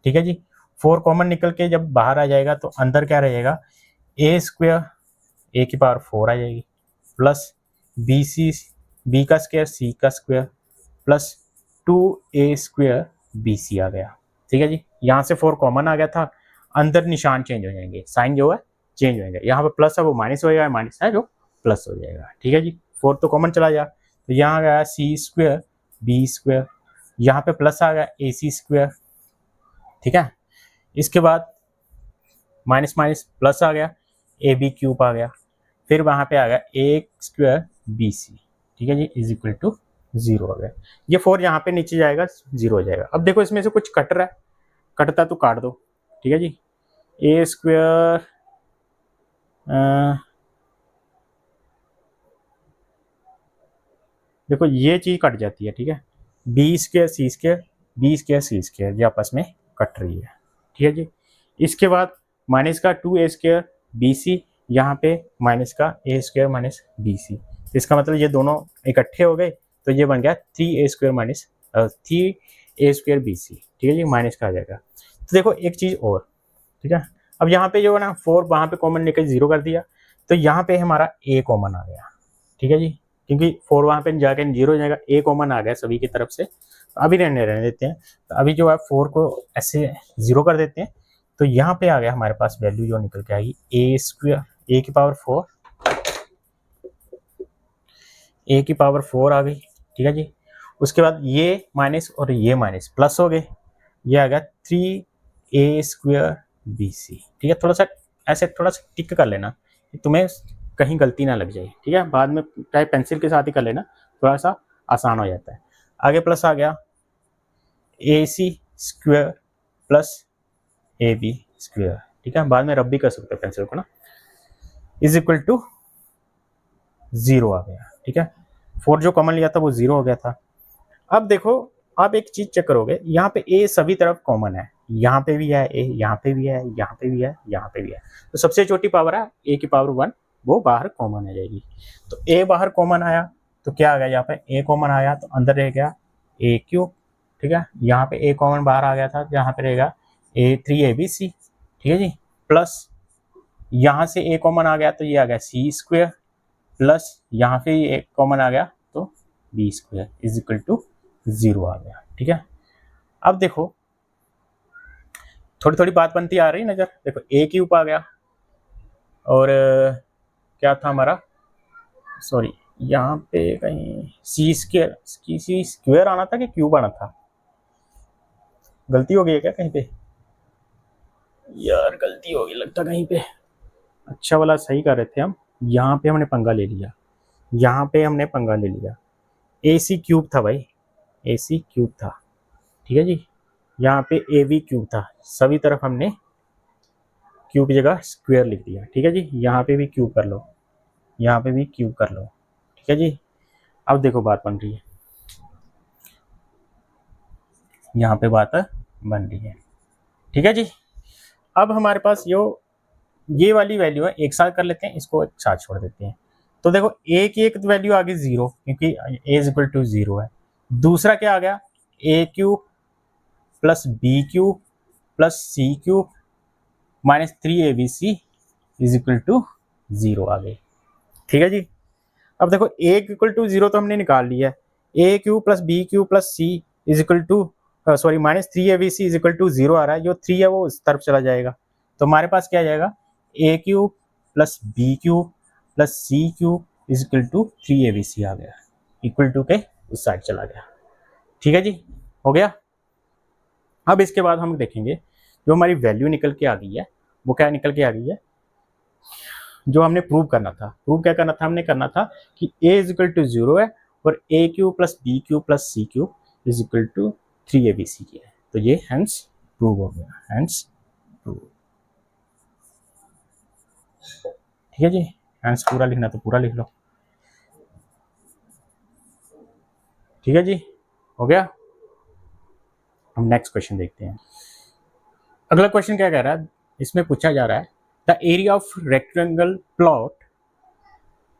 ठीक है जी, 4 कॉमन निकल के जब बाहर आ जाएगा तो अंदर क्या रहेगा, ए स्क्वायर ए की पावर 4 आ जाएगी, प्लस बी सी बी का स्क्वायर सी का square, plus 2a square B C आ गया। ठीक है जी, यहाँ से 4 कॉमन आ गया था, अंदर निशान चेंज हो जाएंगे, साइन जो है चेंज हो जाएगा, यहाँ पे प्लस है वो माइनस हो जाएगा, माइनस है जो प्लस हो जाएगा। ठीक है जी, 4 तो कॉमन चला गया, तो यहाँ गया सी स्क्वायर बी स्क्वायर, यहाँ पे प्लस आ गया ए सी स्क्वायर। ठीक है, इसके बाद माइनस माइनस प्लस आ गया, ए बी क्यूब आ गया, फिर वहाँ पे आ गया ए स्क्वायर बी सी। ठीक है जी, इज इक्वल टू 0 हो गया। ये 4 यहाँ पे नीचे जाएगा, 0 हो जाएगा। अब देखो इसमें से कुछ कट रहा है, कटता तो काट दो। ठीक है जी, ए स्क्वायर देखो ये चीज कट जाती है। ठीक है, बी स्क्वायर सी स्क्वायर, बी स्क्वायर सी स्क्वायर, ये आपस में कट रही है। ठीक है जी, इसके बाद माइनस का 2a स्क्वायर बी सी, यहाँ पे माइनस का ए स्क्वायर माइनस बी सी, इसका मतलब ये दोनों इकट्ठे हो गए, तो ये बन गया 3a square minus 3a square B c. ठीक है जी, माइनस का आ जाएगा। तो देखो एक चीज़ और, ठीक है, अब यहाँ पे जो है ना 4 वहाँ पे कॉमन निकल 0 कर दिया, तो यहाँ पे हमारा a कॉमन आ गया। ठीक है जी, क्योंकि 4 वहाँ पे जाके 0 हो जाएगा, a कॉमन आ गया सभी की तरफ से, तो अभी रहने देते हैं। तो अभी जो है 4 को ऐसे 0 कर देते हैं, तो यहाँ पे आ गया हमारे पास वैल्यू जो निकल के आएगी ए स्क्वायर ए की पावर 4, ए की पावर 4 आ गई। ठीक है जी, उसके बाद ये माइनस और ये माइनस प्लस हो गए, ये आ गया 3a स्क्वायर बी सी। ठीक है, थोड़ा सा ऐसे थोड़ा सा टिक कर लेना, तुम्हें कहीं गलती ना लग जाए। ठीक है, बाद में चाहे पेंसिल के साथ ही कर लेना, थोड़ा सा आसान हो जाता है। आगे प्लस आ गया A C square plus A B square. ठीक है, बाद में रब भी कर सकते हैं पेंसिल को ना, इज इक्वल टू 0 आ गया। ठीक है, 4 जो कॉमन लिया था वो 0 हो गया था। अब देखो आप एक चीज चेक करोगे, यहाँ पे ए सभी तरफ कॉमन है, यहाँ पे भी है ए, यहाँ पे भी है, यहाँ पे भी है, यहाँ पे भी है, तो सबसे छोटी पावर है ए की पावर 1, वो बाहर कॉमन आ जाएगी। तो ए बाहर कॉमन आया तो क्या आ गया, यहाँ पे ए कॉमन आया तो अंदर रह गया ए क्यूब। ठीक है, यहाँ पे ए कॉमन बाहर आ गया था, यहाँ पे रहेगा ए 3a b c। ठीक है जी, प्लस यहाँ से ए कॉमन आ गया तो ये आ गया सी स्क्वायर, प्लस यहाँ पे ए कॉमन आ गया तो b square is equal to 0 आ गया। ठीक है, अब देखो थोड़ी थोड़ी बात बनती आ रही नजर, देखो ए क्यूब आ गया, और क्या था हमारा, सॉरी यहाँ पे कहीं सी स्क्वायर, सी स्क्वायर आना था कि क्यूब आना था, गलती हो गई है क्या कहीं पे, यार गलती हो गई लगता कहीं पे। अच्छा वाला सही कर रहे थे हम, यहाँ पे हमने पंगा ले लिया, यहाँ पे हमने पंगा ले लिया, ए सी क्यूब था भाई, ए सी क्यूब था। ठीक है जी, यहाँ पे ए बी क्यूब था, सभी तरफ हमने क्यूब की जगह स्क्वायर लिख दिया। ठीक है जी, यहाँ पे भी क्यूब कर लो, यहाँ पे भी क्यूब कर लो। ठीक है जी, अब देखो बात बन रही है, यहाँ पे बात बन रही है। ठीक है जी, अब हमारे पास ये वाली वैल्यू है, एक साथ कर लेते हैं, इसको एक साथ छोड़ देते हैं। तो देखो ए की एक वैल्यू आ गई 0, क्योंकि ए इज इक्वल टू 0 है। दूसरा क्या आ गया, A cube plus B cube plus C cube minus 3ab c is equal to 0 आ गई। ठीक है जी, अब देखो a इक्वल टू 0 तो हमने निकाल लिया है, A cube plus B cube plus C is equal to sorry -3abc is equal to 0 आ रहा है, जो 3 है वो उस तरफ चला जाएगा, तो हमारे पास क्या आ जाएगा, A cube plus B cube plus C cube is equal to 3abc आ गया, इक्वल टू के उस साइड चला गया। ठीक है जी, हो गया। अब इसके बाद हम देखेंगे जो हमारी वैल्यू निकल के आ गई है वो क्या निकल के आ गई है, जो हमने प्रूव करना था। प्रूव क्या करना था, हमने करना था कि a इज इक्वल टू 0 है और A cube plus B cube plus C cube is equal to 3abc की है, तो ये हेंस प्रूव हो गया, हेंस प्रूव। ठीक है जी, हेंस पूरा लिखना तो पूरा लिख लो। ठीक है जी, हो गया। हम नेक्स्ट क्वेश्चन देखते हैं। अगला क्वेश्चन क्या कह रहा है, इसमें पूछा जा रहा है the area of rectangle plot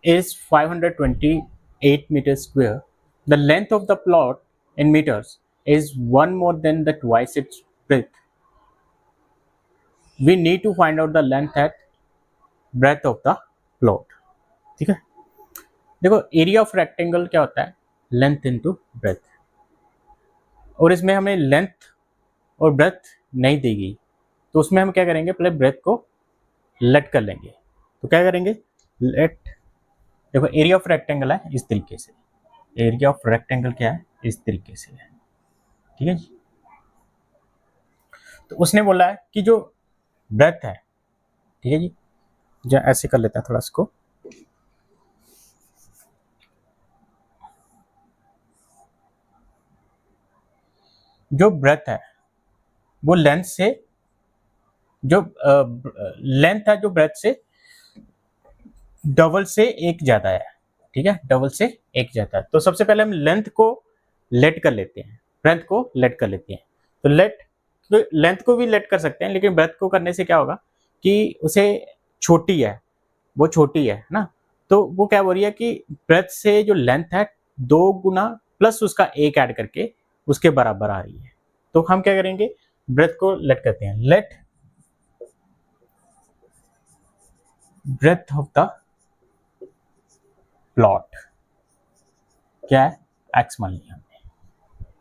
is 528 meters square. The length of the plot in meters is one more than the twice its breadth. We need to find out the length at breadth of the plot. ठीक है, देखो area of rectangle क्या होता है, length into breath, और इसमें हमें length और ब्रेथ नहीं दी गई, तो उसमें हम क्या करेंगे, पहले ब्रेथ को लेट कर लेंगे। तो क्या करेंगे, लेट, देखो एरिया ऑफ रेक्टेंगल है इस तरीके से, एरिया ऑफ रेक्टेंगल क्या है, इस तरीके से है। ठीक है जी, तो उसने बोला है कि जो ब्रेथ है, ठीक है जी, जो ऐसे कर लेते हैं थोड़ा इसको, जो ब्रेथ है वो लेंथ से, जो लेंथ है जो ब्रेथ से डबल से एक ज्यादा है। ठीक है, डबल से एक ज्यादा है, तो सबसे पहले हम लेंथ को लेट कर लेते हैं, ब्रेथ को लेट कर लेते हैं। तो लेट, तो लेंथ को भी लेट कर सकते हैं, लेकिन ब्रेथ को करने से क्या होगा कि उसे छोटी है, वो छोटी है ना, तो वो क्या बोल रही है कि ब्रेथ से जो लेंथ है 2 गुना प्लस उसका एक ऐड करके उसके बराबर आ रही है। तो हम क्या करेंगे, ब्रेथ को लेट करते हैं, let breadth of the plot क्या है, एक्स मान लिया हमने।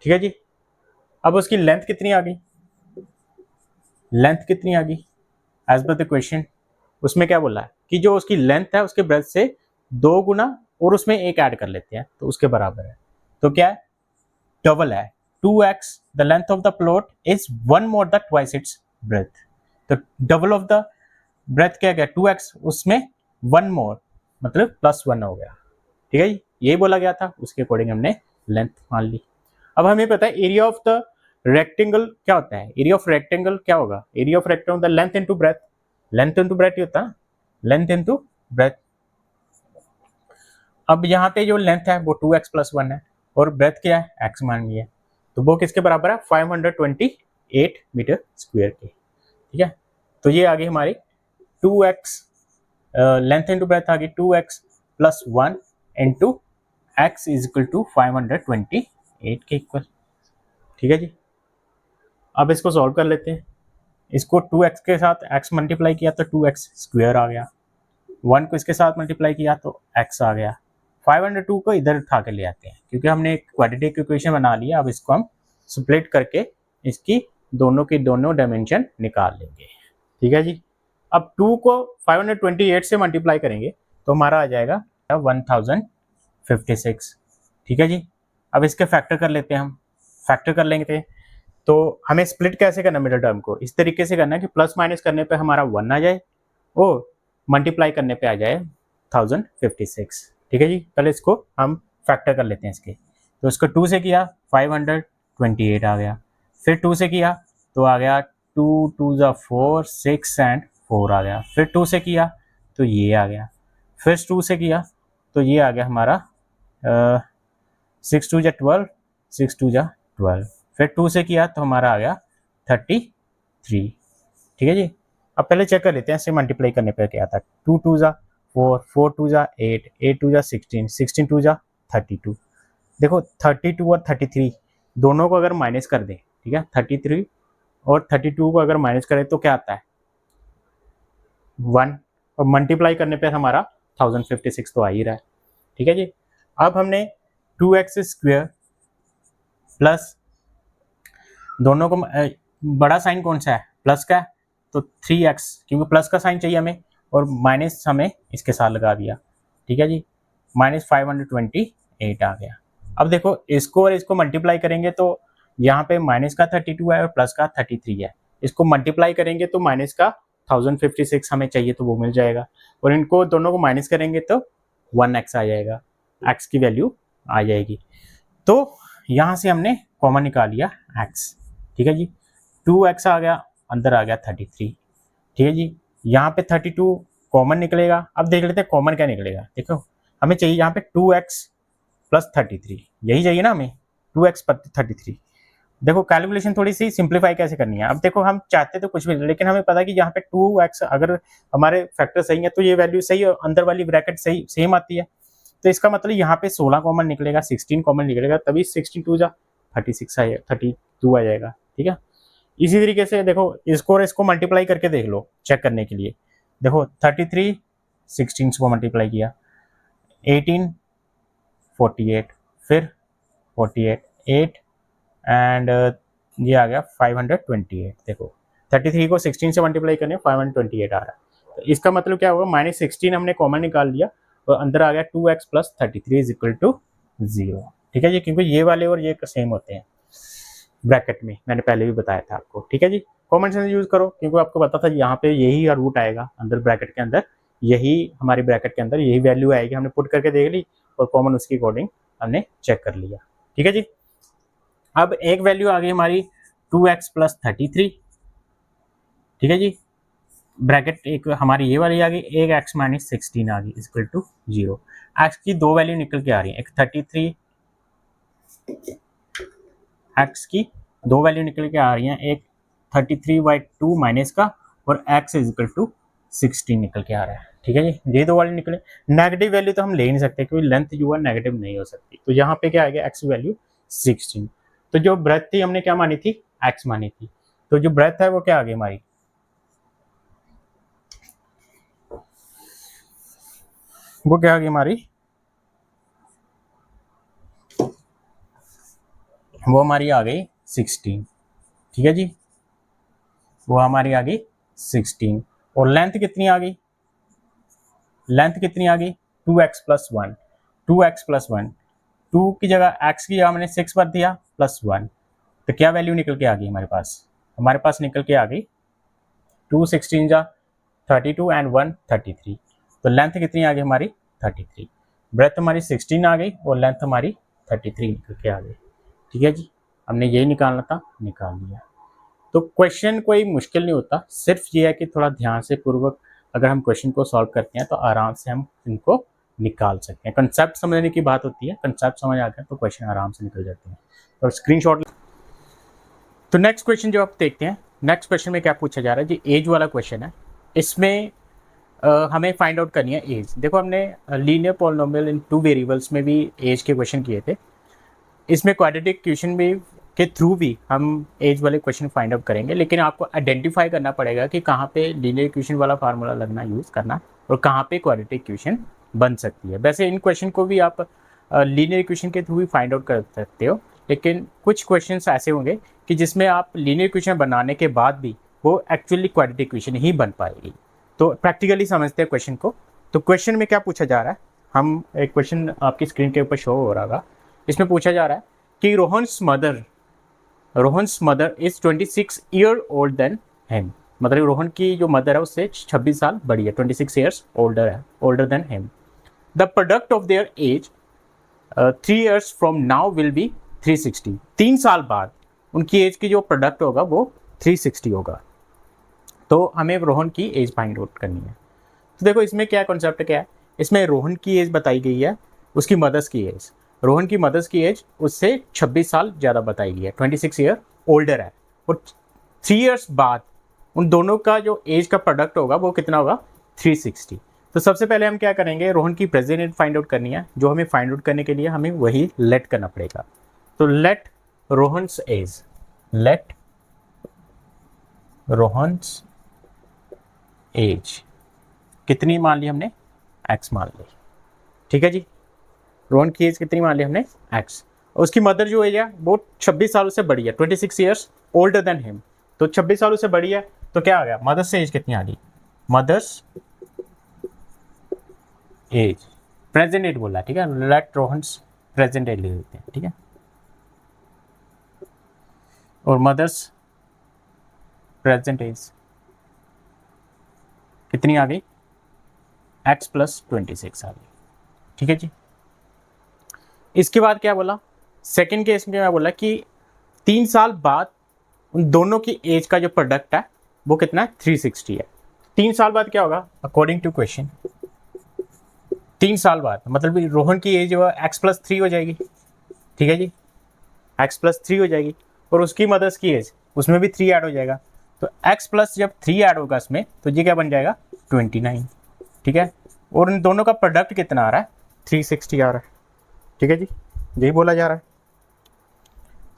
ठीक है जी, अब उसकी लेंथ कितनी आ गई, लेंथ कितनी आ गई एज पर द क्वेश्चन, उसमें क्या बोला है कि जो उसकी लेंथ है उसके ब्रेथ से 2 गुना और उसमें एक ऐड कर लेते हैं तो उसके बराबर है, तो क्या है, डबल है, 2x the length of the plot is 1 more the twice its breath, तो डबल ऑफ द ब्रेथ क्या गया, 2x उसमें 1 मोर मतलब +1 हो गया। ठीक है जी, यही बोला गया था, उसके अकॉर्डिंग हमने लेंथ मान ली। अब हमें पता है एरिया ऑफ द रेक्टेंगल क्या होता है, एरिया ऑफ रेक्टेंगल क्या होगा, area of rectangle the length into breadth, length into breadth ही होता है, लेंथ इनटू ब्रेथ। अब यहाँ पे जो लेंथ है वो 2x + 1 है और ब्रेथ क्या है, x मान लिया, तो वो किसके बराबर है, 528 मीटर स्क्वायर के। ठीक है, तो ये आ गई हमारी 2x, लेंथ इनटू ब्रेथ आ गई 2x + 1 into x is equal to 528 के इक्वल। ठीक है जी, अब इसको सॉल्व कर लेते हैं, इसको 2x के साथ x मल्टीप्लाई किया तो 2x स्क्वायर आ गया, 1 को इसके साथ मल्टीप्लाई किया तो x आ गया, 502 को इधर उठा के ले आते हैं क्योंकि हमने एक क्वाड्रेटिक इक्वेशन बना लिया। अब इसको हम स्प्लिट करके इसकी दोनों की दोनों डायमेंशन निकाल लेंगे। ठीक है जी, अब 2 को 528 से मल्टीप्लाई करेंगे तो हमारा आ जाएगा 1056। ठीक है जी, अब इसके फैक्टर कर लेते हैं हम, फैक्टर कर लेंगे तो हमें स्प्लिट कैसे करना, मिडिल टर्म को इस तरीके से करना है कि प्लस माइनस करने पे हमारा 1 आ जाए और मल्टीप्लाई करने पे आ जाए 1056। ठीक है जी, पहले इसको हम फैक्टर कर लेते हैं इसके, तो इसको 2 से किया 528 आ गया, फिर 2 से किया तो आ गया 2 2 ज़ा 4 6 एंड 4 आ गया, फिर 2 से किया तो ये आ गया, फिर 2 से किया तो ये आ गया हमारा 6 2 ज़ा 12 6 2 ज़ा 12, फिर 2 से किया तो हमारा आ गया 33। ठीक है जी, अब पहले चेक कर लेते हैं इससे मल्टीप्लाई करने पे क्या आता है, 2 2 ज़ा 4 4 2 ज़ा 8 8 2 ज़ा 16 16 2 ज़ा 32। देखो 32 और 33 दोनों को अगर माइनस कर दें, ठीक है, 33 और 32 को अगर माइनस करें तो क्या आता है 1, और मल्टीप्लाई करने पे हमारा 1056 तो आ ही रहा है। ठीक है जी। अब हमने 2x² प्लस दोनों को बड़ा साइन कौन सा है, प्लस का है, तो 3x, क्योंकि प्लस का साइन चाहिए हमें, और माइनस हमें इसके साथ लगा दिया, ठीक है जी, -528 आ गया। अब देखो इसको और इसको मल्टीप्लाई करेंगे तो यहाँ पे माइनस का 32 है और प्लस का 33 है, इसको मल्टीप्लाई करेंगे तो माइनस का 1056 हमें चाहिए तो वो मिल जाएगा, और इनको दोनों को माइनस करेंगे तो 1x आ जाएगा, x की वैल्यू आ जाएगी। तो यहाँ से हमने कॉमन निकाल लिया x, ठीक है जी, 2x आ गया, अंदर आ गया 33, ठीक है जी। यहाँ पे 32 कॉमन निकलेगा। अब देख लेते हैं कॉमन क्या निकलेगा। देखो हमें चाहिए यहाँ पे 2x प्लस 33, यही चाहिए ना हमें, 2x प्लस 33। देखो कैलकुलेशन थोड़ी सी सिंप्लीफाई कैसे करनी है। अब देखो हम चाहते तो कुछ भी नहीं, लेकिन हमें पता है कि यहाँ पे 2x अगर हमारे फैक्टर सही है तो ये वैल्यू सही है, अंदर वाली ब्रैकेट सही सेम आती है, तो इसका मतलब यहाँ पे 16 कॉमन निकलेगा, 16 कॉमन निकलेगा, तभी 16 2 जा 36 आएगा, 32 आ जाएगा, ठीक है। इसी तरीके से देखो इसको और इसको मल्टीप्लाई करके देख लो चेक करने के लिए। देखो 33 16 को मल्टीप्लाई किया, 18 48, फिर 48 8 एंड ये आ गया 528। देखो 33 को 16 से मल्टीप्लाई करने 528 आ रहा है, तो इसका मतलब क्या होगा, -16 हमने कॉमन निकाल लिया और अंदर आ गया 2x plus 33 is equal to 0, ठीक है जी, क्योंकि ये वाले और ये सेम होते हैं ब्रैकेट में, मैंने पहले भी बताया था आपको, ठीक है जी। कॉमन सेंस यूज करो, क्योंकि आपको पता था यहाँ पे यही रूट आएगा अंदर ब्रैकेट के अंदर, यही हमारी ब्रैकेट के अंदर यही वैल्यू आएगी, हमने पुट करके देख ली और कॉमन उसके अकॉर्डिंग हमने चेक कर लिया, ठीक है जी। अब एक वैल्यू आ गई हमारी 2x प्लस 33, ठीक है जी, ब्रैकेट एक हमारी ये वाली आ गई, एक x माइनस 16 आ गई इक्वल टू 0। x की दो वैल्यू निकल के आ रही है, एक 33, x की दो वैल्यू निकल के आ रही हैं, एक 33/2 माइनस का और x इज इक्वल टू 16 निकल के आ रहा है, ठीक है जी। ये दो वैल्यू निकले, नेगेटिव वैल्यू तो हम ले नहीं सकते क्योंकि लेंथ जो है नेगेटिव नहीं हो सकती, तो यहाँ पे क्या आएगा x वैल्यू 16। तो जो ब्रेथ थी हमने क्या मानी थी, x मानी थी, तो जो ब्रेथ है वो क्या आ गई हमारी, वो क्या आ गई हमारी, वो हमारी आ गई 16, ठीक है जी, वो हमारी आ गई 16। और लेंथ कितनी आ गई, लेंथ कितनी आ गई 2x प्लस 1, 2x प्लस 1, 2 की जगह x की जगह मैंने 6 भर दिया प्लस 1, तो क्या वैल्यू निकल के आ गई हमारे पास निकल के आ गई 2 16 जा 32 एंड 1 33, तो लेंथ कितनी आ गई हमारी 33, ब्रेथ हमारी 16 आ गई और लेंथ हमारी 33 निकल के आ गई, ठीक है जी। हमने यही निकालना था, निकाल लिया। तो क्वेश्चन कोई मुश्किल नहीं होता, सिर्फ ये है कि थोड़ा ध्यान से पूर्वक अगर हम क्वेश्चन को सॉल्व करते हैं तो आराम से हम इनको निकाल सकते हैं। कंसेप्ट समझने की बात होती है, कंसेप्ट समझ आ गया तो क्वेश्चन आराम से निकल जाते हैं। तो स्क्रीनशॉट। तो नेक्स्ट क्वेश्चन जो आप देखते हैं, नेक्स्ट क्वेश्चन में क्या पूछा जा रहा है जी, एज वाला क्वेश्चन है। इसमें हमें फाइंड आउट करनी है एज। देखो हमने लीनियर पॉलिनोमियल इन 2 वेरिएबल्स में भी एज के क्वेश्चन किए थे, इसमें क्वाड्रेटिक क्वेश्चन भी के थ्रू भी हम एज वाले क्वेश्चन फाइंड आउट करेंगे, लेकिन आपको आइडेंटिफाई करना पड़ेगा कि कहाँ पे लीनियर इक्वेशन वाला फार्मूला लगना यूज़ करना और कहाँ पे क्वाड्रेटिक इक्वेशन बन सकती है। वैसे इन क्वेश्चन को भी आप लीनियर इक्वेशन के थ्रू भी फाइंड आउट कर सकते हो, लेकिन कुछ क्वेश्चंस ऐसे होंगे कि जिसमें आप लीनियर इक्वेशन बनाने के बाद भी वो एक्चुअली क्वाड्रेटिक इक्वेशन ही बन पाएगी। तो प्रैक्टिकली समझते हैं क्वेश्चन को। तो क्वेश्चन में क्या पूछा जा रहा है, हम एक क्वेश्चन आपकी स्क्रीन के ऊपर शो हो रहा होगा। इसमें पूछा जा रहा है कि Rohan's mother is 26 year old than him, मतलब रोहन की जो मदर है उससे 26 साल बड़ी है, 26 years older than him. The product of their age 3 years from now will be 360। 3 साल बाद उनकी एज की जो प्रोडक्ट होगा वो 360 होगा। तो हमें रोहन की एज फाइंड आउट करनी है। तो देखो इसमें क्या कॉन्सेप्ट क्या है, इसमें रोहन की एज बताई गई है, उसकी मदर्स की एज, रोहन की मदर्स की एज उससे 26 साल ज़्यादा बताई गई है, 26 ईयर ओल्डर है, और 3 ईयर्स बाद उन दोनों का जो एज का प्रोडक्ट होगा वो कितना होगा 360। तो सबसे पहले हम क्या करेंगे, रोहन की प्रेजेंट एज फाइंड आउट करनी है, जो हमें फाइंड आउट करने के लिए हमें वही लेट करना पड़ेगा। तो let Rohan's age, let Rohan's age कितनी मान ली हमने, x मान ली, ठीक है जी। रोहन की एज कितनी मान ली हमने, एक्स। उसकी मदर जो एज है वो 26 सालों से बड़ी है, 26 ईयर्स ओल्डर देन हिम। तो 26 सालों से बड़ी है तो क्या आ गया, मदर्स एज कितनी आ गई, मदर्स एज प्रेजेंट एज बोला, ठीक है, लेट रोहन्स प्रेजेंट एज ले लेते हैं, ठीक है। और मदर्स प्रेजेंट एज कितनी आ गई, एक्स प्लस 26 आ गई, ठीक है जी। इसके बाद क्या बोला, सेकेंड केस में क्या बोला कि 3 साल बाद उन दोनों की एज का जो प्रोडक्ट है वो कितना है, 360 है। 3 साल बाद क्या होगा, अकॉर्डिंग टू क्वेश्चन 3 साल बाद मतलब रोहन की एज एक्स प्लस 3 हो जाएगी, ठीक है जी, एक्स प्लस 3 हो जाएगी। और उसकी मदर्स की एज उसमें भी 3 ऐड हो जाएगा, तो एक्स प्लस जब 3 ऐड होगा इसमें तो ये क्या बन जाएगा, 29, ठीक है। और इन दोनों का प्रोडक्ट कितना आ रहा है, 360 आ रहा है, ठीक है जी, यही बोला जा रहा है।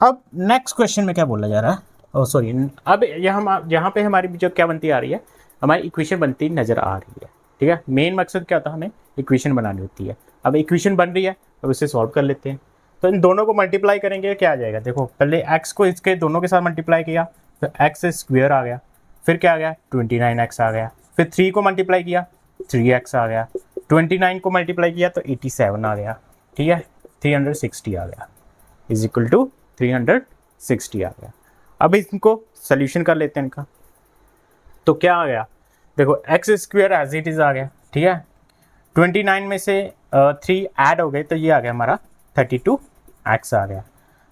अब नेक्स्ट क्वेश्चन में क्या बोला जा रहा है, ओ सॉरी, अब यहाँ पे हमारी जो क्या बनती आ रही है, हमारी इक्वेशन बनती नजर आ रही है, ठीक है। मेन मकसद क्या होता है, हमें इक्वेशन बनानी होती है। अब इक्वेशन बन रही है, अब इसे सॉल्व कर लेते हैं। तो इन दोनों को मल्टीप्लाई करेंगे, क्या आ जाएगा, देखो पहले एक्स को इसके दोनों के साथ मल्टीप्लाई किया तो एक्स स्क्वेयर आ गया, फिर क्या आ गया, 29x आ गया, फिर 3 को मल्टीप्लाई किया 3x आ गया, 29 को मल्टीप्लाई किया तो 87 आ गया, ठीक है, 360 आ गया, इज इक्वल टू 360 आ गया। अब इनको सोल्यूशन कर लेते हैं इनका, तो क्या आ गया, देखो X square as it is आ गया, ठीक है, 29 में से 3 ऐड हो गए तो ये आ गया हमारा 32x आ गया।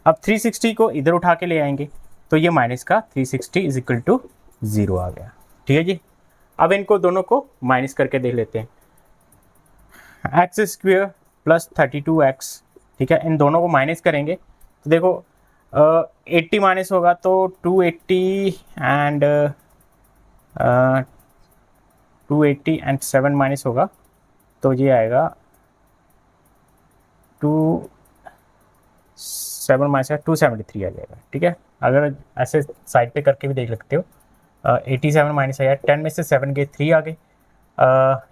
अब 360 को इधर उठा के ले आएंगे तो ये माइनस का 360 इज इक्वल टू 0 आ गया, ठीक है जी। अब इनको दोनों को माइनस करके देख लेते हैं, एक्स स्क्वेयर प्लस 32x, ठीक है, इन दोनों को माइनस करेंगे तो देखो 80 माइनस होगा तो 280 एंड 280 एंड 7 माइनस होगा तो ये आएगा 7 माइनस 273 आ जाएगा, ठीक है। अगर ऐसे साइड पे करके भी देख सकते हो, 87 माइनस आया, 10 में से 7 गए 3 आ गए,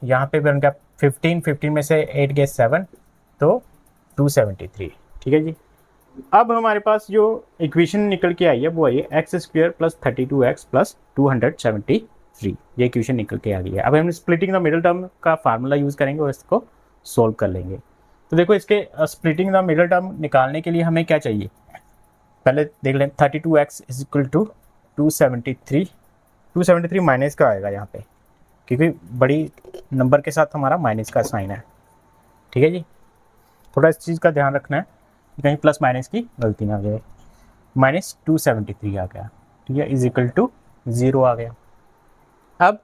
यहाँ पे बन गया 15 में से 8 गए 7 तो 273, ठीक है जी। अब हमारे पास जो इक्वेशन निकल के आई है वो आई है x square plus 32x plus 273, ये इक्वेशन निकल के आ गई है। अब हम स्प्लिटिंग द मिडिल टर्म का फार्मूला यूज़ करेंगे और इसको सोल्व कर लेंगे। तो देखो इसके स्प्लिटिंग द मिडिल टर्म निकालने के लिए हमें क्या चाहिए, पहले देख लें 32x is equal to 273 minus का आएगा यहाँ पे क्योंकि बड़ी नंबर के साथ हमारा माइनस का साइन है, ठीक है जी। थोड़ा इस चीज़ का ध्यान रखना है कहीं प्लस माइनस की गलती ना हो जाए, माइनस 273 आ गया, ठीक है, इज इक्वल टू 0 आ गया। अब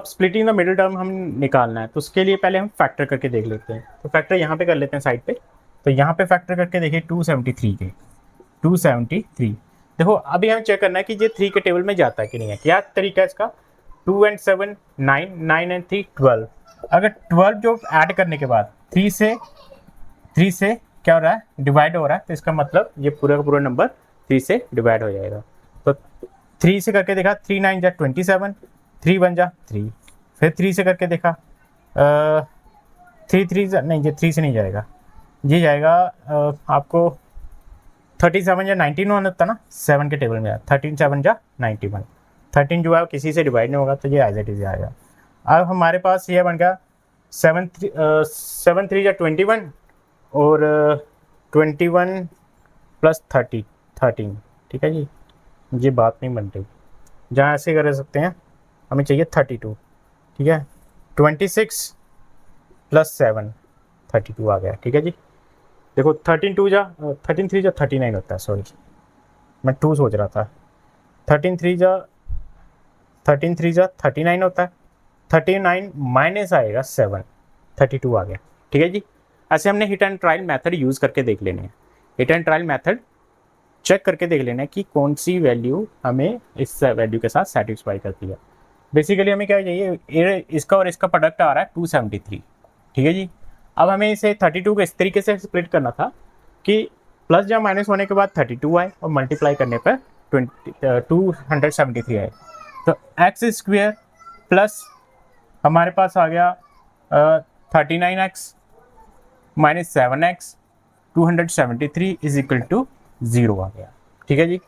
स्प्लिटिंग द मिडिल टर्म हम निकालना है तो उसके लिए पहले हम फैक्टर करके देख लेते हैं। तो फैक्टर यहाँ पे कर लेते हैं साइड पे, तो यहाँ पे फैक्टर करके देखिए 273 के 273, देखो अभी हमें चेक करना है कि ये 3 के टेबल में जाता है कि नहीं है। क्या तरीका है इसका, 2 एंड 7 9, 9 एंड 3 12, अगर 12 जो ऐड करने के बाद 3 से क्या हो रहा है, डिवाइड हो रहा है, तो इसका मतलब ये पूरा का पूरा नंबर 3 से डिवाइड हो जाएगा। तो 3 से करके देखा, 3 9 जा 27, 3 1 जा 3, फिर 3 से करके देखा 3 3 नहीं, ये 3 से नहीं जाएगा, ये जाएगा आपको 37 या 91 होता ना, 7 के टेबल में 13 7 जा 91, 13 जो है किसी से डिवाइड नहीं होगा तो ये एज इट इज आएगा। अब हमारे पास ये बन गया 7 3 जा 21 और 21 प्लस 13, ठीक है जी, ये बात नहीं बन रही, जहाँ ऐसे कर सकते हैं, हमें चाहिए 32, ठीक है, 26 प्लस 7 32 आ गया, ठीक है जी। देखो 13 3 जा 39 होता है, सॉरी मैं 2 सोच रहा था, 13 3 जा 39 होता है, 39 माइनस आएगा 7 32 आ गया, ठीक है जी। ऐसे हमने hit and trial method use करके देख लेने हैं, hit and trial method check करके देख लेना है कि कौन सी वैल्यू हमें इस वैल्यू के साथ सेटिस्फाई करती है। बेसिकली हमें क्या चाहिए, इसका और इसका प्रोडक्ट आ रहा है 273, ठीक है जी। अब हमें इसे 32 को इस तरीके से स्प्लिट करना था कि प्लस या माइनस होने के बाद 32 आए और मल्टीप्लाई करने पर 273 आए। तो एक्स स्क्वेयर प्लस हमारे पास आ गया 39x minus 7x 273 is equal to 0 आ गया। ठीक है जी,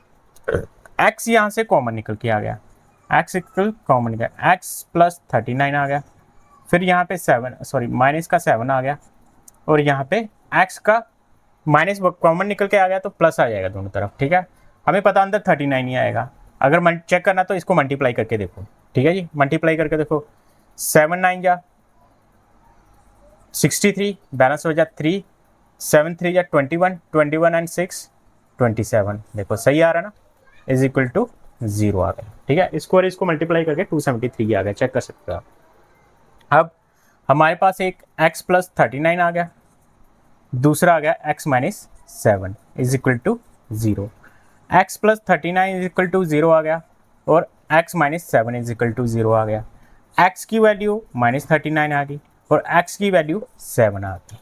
x यहाँ से कॉमन निकल के आ गया, x इक्वल कॉमन निकल, x प्लस 39 आ गया, फिर यहाँ पे माइनस का 7 आ गया, और यहाँ पे x का माइनस कॉमन निकल के आ गया तो प्लस आ जाएगा दोनों तरफ। ठीक है, हमें पता अंदर 39 ही आएगा। अगर चेक करना तो इसको मल्टीप्लाई करके देखो। ठीक है जी, मल्टीप्लाई करके देखो, 7 9 जा 63, बैलेंस हो जा 3, 7 3 जा 21, 21 एंड 6 27, देखो सही आ रहा ना, इज इक्वल टू 0 आ गया। ठीक है, इसको और इसको मल्टीप्लाई करके 273 आ गया, चेक कर सकते हो आप। अब हमारे पास एक x प्लस 39 आ गया, दूसरा आ गया x minus 7 is equal to 0। x plus 39 is equal to 0 आ गया, और x minus 7 is equal to 0 आ गया। x की वैल्यू माइनस 39 आ गई और x की वैल्यू 7 आ गई।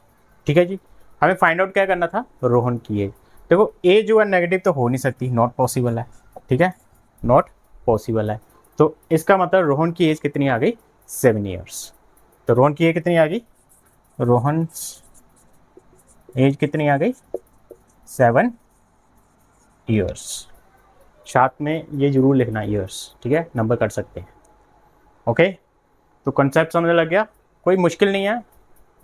ठीक है जी, हमें फाइंड आउट क्या करना था, रोहन की एज। देखो ए जो है नेगेटिव तो हो नहीं सकती, नॉट पॉसिबल है। ठीक है, नॉट पॉसिबल है, तो इसका मतलब रोहन की एज कितनी आ गई, 7 ईयर्स। तो रोहन की एज कितनी आ गई, रोहन एज कितनी आ गई, 7 ईयर्स। साथ में ये जरूर लिखना ईयर्स, ठीक है, नंबर कर सकते हैं। ओके, तो कॉन्सेप्ट समझ लग गया, कोई मुश्किल नहीं है,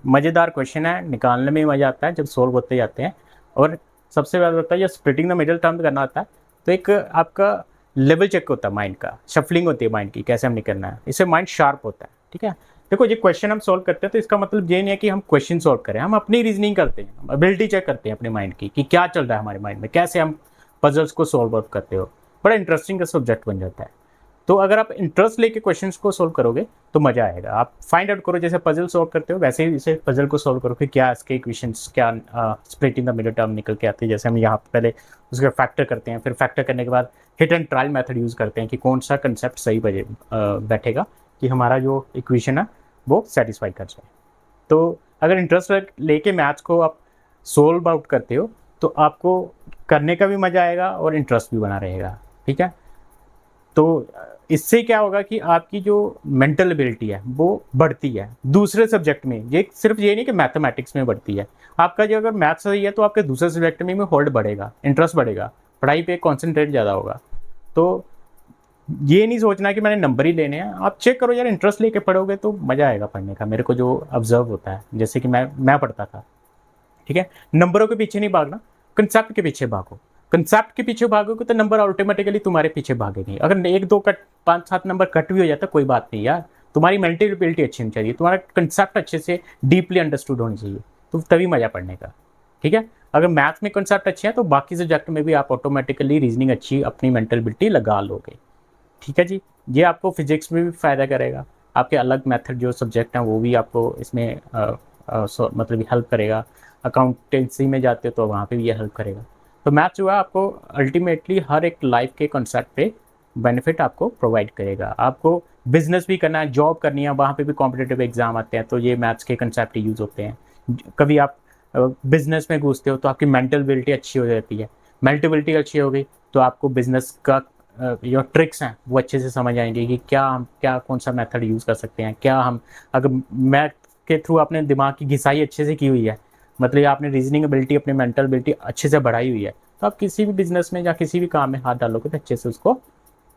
मज़ेदार क्वेश्चन है, निकालने में मज़ा आता है जब सोल्व होते जाते हैं। और सबसे ज़्यादा होता है जब स्प्लिटिंग द मिडिल टर्म करना होता है, तो एक आपका लेवल चेक होता है माइंड का, शफलिंग होती है माइंड की, कैसे हम निकलना है, इससे माइंड शार्प होता है। ठीक है, देखो ये क्वेश्चन हम सोल्व करते हैं तो इसका मतलब ये नहीं है कि हम क्वेश्चन सोल्व करें, हम अपनी रीजनिंग करते हैं, हम एबिलिटी चेक करते हैं अपने माइंड की कि क्या चल रहा है हमारे माइंड में, कैसे हम पजल्स को सोल्व आउट करते हो। बड़ा इंटरेस्टिंग का सब्जेक्ट बन जाता है। तो अगर आप इंटरेस्ट लेके क्वेश्चंस को सोल्व करोगे तो मजा आएगा। आप फाइंड आउट करो, जैसे पजल सोल्व करते हो वैसे ही इसे पजल को सोल्व करो कि क्या इसके इक्वेशंस, क्या स्प्लिटिंग द मिडिल टर्म निकल के आती है। जैसे हम यहाँ पहले उसका फैक्टर करते हैं, फिर फैक्टर करने के बाद hit and trial method use करते हैं कि कौन सा कंसेप्ट सही बैठेगा कि हमारा जो इक्वेशन है वो सेटिस्फाई कर जाए। तो अगर इंटरेस्ट लेके मैथ्स को आप सोल्व आउट करते हो तो आपको करने का भी मज़ा आएगा और इंटरेस्ट भी बना रहेगा। ठीक है, तो इससे क्या होगा कि आपकी जो मेंटल एबिलिटी है वो बढ़ती है दूसरे सब्जेक्ट में। ये सिर्फ ये नहीं कि मैथमेटिक्स में बढ़ती है, आपका जो अगर मैथ्स सही है तो आपके दूसरे सब्जेक्ट में होल्ड बढ़ेगा, इंटरेस्ट बढ़ेगा, पढ़ाई पे कॉन्सेंट्रेट ज़्यादा होगा। तो ये नहीं सोचना कि मैंने नंबर ही लेने हैं, आप चेक करो यार, इंटरेस्ट लेके पढ़ोगे तो मज़ा आएगा पढ़ने का। मेरे को जो ऑब्जर्व होता है, जैसे कि मैं पढ़ता था। ठीक है, नंबरों के पीछे नहीं भागना, कंसेप्ट के पीछे भागो। कंसेप्ट के पीछे भागोगे तो नंबर ऑटोमेटिकली तुम्हारे पीछे भागेंगे। अगर 1 2 कट 5 7 नंबर कट भी हो जाता कोई बात नहीं यार, तुम्हारी मेंटल एबिलिटी अच्छी होनी चाहिए, तुम्हारा कंसेप्ट अच्छे से डीपली अंडरस्टूड होनी चाहिए, तो तभी मजा पढ़ने का। ठीक है, अगर मैथ्स में कंसेप्ट अच्छे हैं तो बाकी सब्जेक्ट में भी आप ऑटोमेटिकली रीजनिंग अच्छी अपनी मेंटल एबिलिटी लगा लोगे। ठीक है जी, ये आपको फिजिक्स में भी फ़ायदा करेगा, आपके अलग मेथड जो सब्जेक्ट हैं वो भी आपको इसमें मतलब हेल्प करेगा। अकाउंटेंसी में जाते हो तो वहाँ पे भी ये हेल्प करेगा। तो मैथ्स जो है आपको अल्टीमेटली हर एक लाइफ के कॉन्सेप्ट पे बेनिफिट आपको प्रोवाइड करेगा। आपको बिजनेस भी करना है, जॉब करनी है, वहाँ पे भी कॉम्पिटिटिव एग्जाम आते हैं तो ये मैथ्स के कंसेप्ट यूज़ होते हैं। कभी आप बिजनेस में घुसते हो तो आपकी मेंटल एबिलिटी अच्छी हो जाती है, मेंटल एबिलिटी अच्छी हो गई तो आपको बिजनेस का जो ट्रिक्स हैं वो अच्छे से समझ आएंगे कि क्या कौन सा मेथड यूज़ कर सकते हैं। क्या हम अगर मैथ के थ्रू आपने दिमाग की घिसाई अच्छे से की हुई है, मतलब आपने रीजनिंग एबिलिटी, अपनी मेंटल एबिलिटी अच्छे से बढ़ाई हुई है, तो आप किसी भी बिजनेस में या किसी भी काम में हाथ डालोगे तो अच्छे से उसको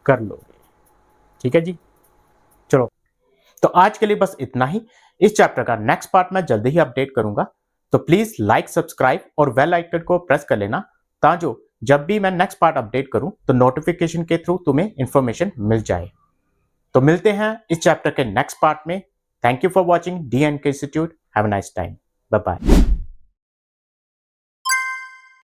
कर लोगे। ठीक है जी, चलो, तो आज के लिए बस इतना ही। इस चैप्टर का नेक्स्ट पार्ट मैं जल्दी ही अपडेट करूंगा, तो प्लीज लाइक, सब्सक्राइब और बेल आइकन को प्रेस कर लेना, ताकि जब भी मैं नेक्स्ट पार्ट अपडेट करूं तो नोटिफिकेशन के थ्रू तुम्हें इंफॉर्मेशन मिल जाए। तो मिलते हैं इस चैप्टर के नेक्स्ट पार्ट में। Thank you for watching DNK institute. Have a nice time, bye bye.